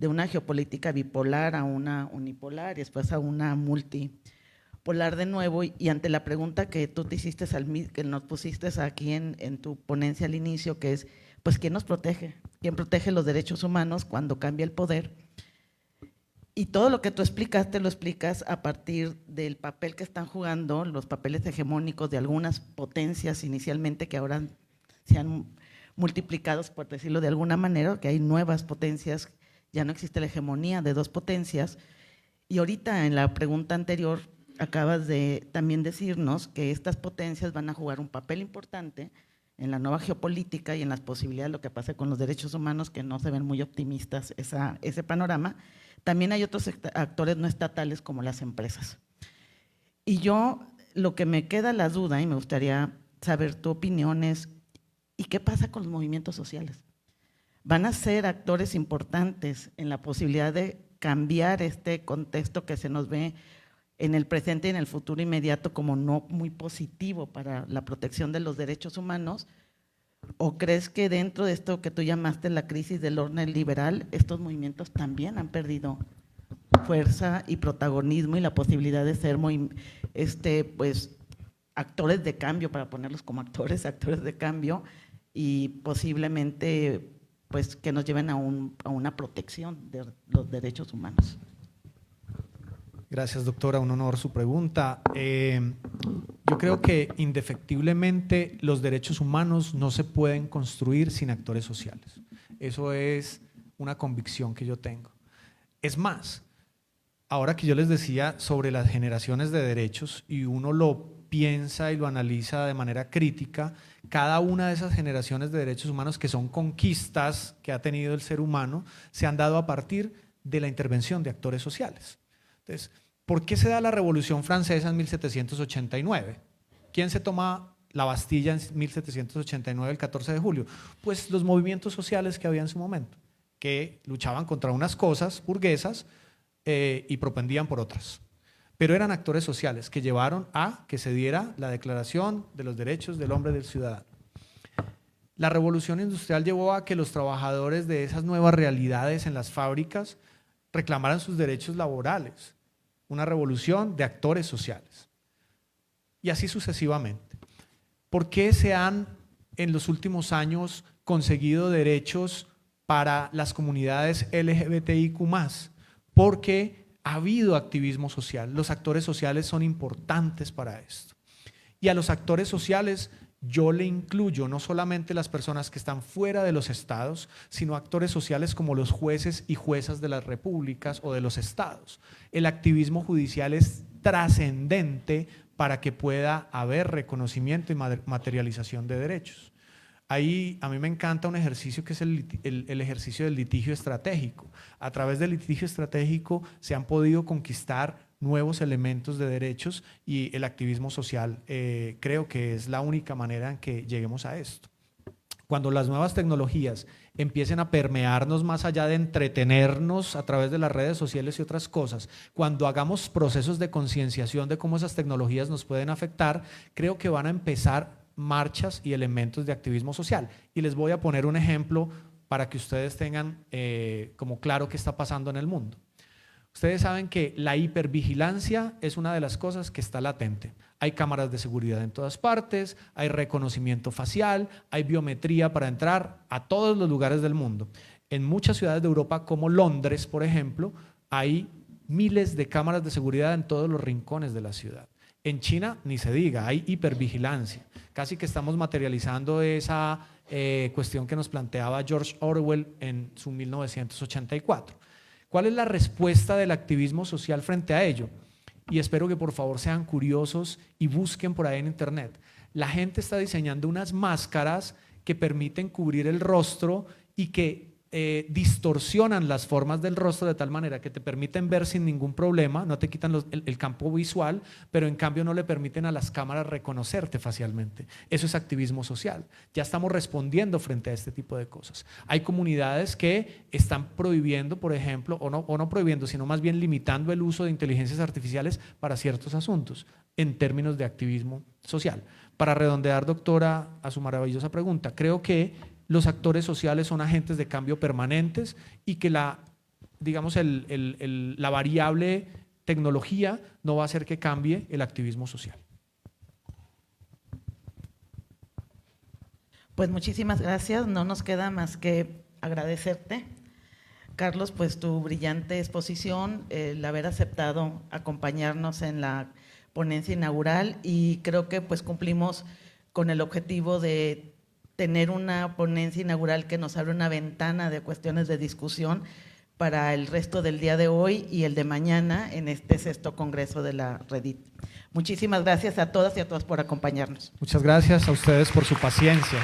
una geopolítica bipolar a una unipolar y después a una multipolar de nuevo, y ante la pregunta que tú te hiciste, que nos pusiste aquí en tu ponencia al inicio, que es, pues, ¿quién nos protege? ¿Quién protege los derechos humanos cuando cambia el poder? Y todo lo que tú explicaste lo explicas a partir del papel que están jugando los papeles hegemónicos de algunas potencias inicialmente, que ahora se han multiplicado, por decirlo de alguna manera, que hay nuevas potencias. Ya no existe la hegemonía de 2 potencias. Y ahorita en la pregunta anterior acabas de también decirnos que estas potencias van a jugar un papel importante en la nueva geopolítica y en las posibilidades de lo que pase con los derechos humanos, que no se ven muy optimistas ese panorama. También hay otros actores no estatales como las empresas. Y yo, lo que me queda la duda, y me gustaría saber tu opinión, es ¿y qué pasa con los movimientos sociales? Van a ser actores importantes en la posibilidad de cambiar este contexto que se nos ve en el presente y en el futuro inmediato como no muy positivo para la protección de los derechos humanos. ¿O crees que dentro de esto que tú llamaste la crisis del orden liberal, estos movimientos también han perdido fuerza y protagonismo y la posibilidad de ser pues, actores de cambio, para ponerlos como actores de cambio, y posiblemente pues, que nos lleven a una protección de los derechos humanos. Gracias, doctora. Un honor su pregunta. Yo creo que indefectiblemente los derechos humanos no se pueden construir sin actores sociales. Eso es una convicción que yo tengo. Es más, ahora que yo les decía sobre las generaciones de derechos y uno lo piensa y lo analiza de manera crítica, cada una de esas generaciones de derechos humanos que son conquistas que ha tenido el ser humano se han dado a partir de la intervención de actores sociales. Entonces, ¿por qué se da la Revolución Francesa en 1789? ¿Quién se toma la Bastilla en 1789, el 14 de julio? Pues los movimientos sociales que había en su momento, que luchaban contra unas cosas burguesas y propendían por otras. Pero eran actores sociales que llevaron a que se diera la Declaración de los Derechos del Hombre y del Ciudadano. La Revolución Industrial llevó a que los trabajadores de esas nuevas realidades en las fábricas reclamaran sus derechos laborales. Una revolución de actores sociales. Y así sucesivamente. ¿Por qué se han en los últimos años conseguido derechos para las comunidades LGBTIQ+? Porque ha habido activismo social. Los actores sociales son importantes para esto. Y a los actores sociales yo le incluyo no solamente las personas que están fuera de los estados, sino actores sociales como los jueces y juezas de las repúblicas o de los estados. El activismo judicial es trascendente para que pueda haber reconocimiento y materialización de derechos. Ahí a mí me encanta un ejercicio que es el ejercicio del litigio estratégico. A través del litigio estratégico se han podido conquistar nuevos elementos de derechos y el activismo social creo que es la única manera en que lleguemos a esto. Cuando las nuevas tecnologías empiecen a permearnos más allá de entretenernos a través de las redes sociales y otras cosas, cuando hagamos procesos de concienciación de cómo esas tecnologías nos pueden afectar, creo que van a empezar marchas y elementos de activismo social. Y les voy a poner un ejemplo para que ustedes tengan como claro qué está pasando en el mundo. Ustedes saben que la hipervigilancia es una de las cosas que está latente. Hay cámaras de seguridad en todas partes, hay reconocimiento facial, hay biometría para entrar a todos los lugares del mundo. En muchas ciudades de Europa, como Londres, por ejemplo, hay miles de cámaras de seguridad en todos los rincones de la ciudad. En China, ni se diga, hay hipervigilancia. Casi que estamos materializando esa cuestión que nos planteaba George Orwell en su 1984. ¿Cuál es la respuesta del activismo social frente a ello? Y espero que por favor sean curiosos y busquen por ahí en internet. La gente está diseñando unas máscaras que permiten cubrir el rostro y que distorsionan las formas del rostro de tal manera que te permiten ver sin ningún problema, no te quitan el campo visual, pero en cambio no le permiten a las cámaras reconocerte facialmente. Eso es activismo social. Ya estamos respondiendo frente a este tipo de cosas. Hay comunidades que están prohibiendo, por ejemplo, o no prohibiendo, sino más bien limitando el uso de inteligencias artificiales para ciertos asuntos, en términos de activismo social. Para redondear, doctora, a su maravillosa pregunta, creo que los actores sociales son agentes de cambio permanentes y que la variable tecnología no va a hacer que cambie el activismo social. Pues muchísimas gracias, no nos queda más que agradecerte, Carlos, pues tu brillante exposición, el haber aceptado acompañarnos en la ponencia inaugural y creo que pues cumplimos con el objetivo de tener una ponencia inaugural que nos abre una ventana de cuestiones de discusión para el resto del día de hoy y el de mañana en este 6º Congreso de la Redit. Muchísimas gracias a todas y a todos por acompañarnos. Muchas gracias a ustedes por su paciencia.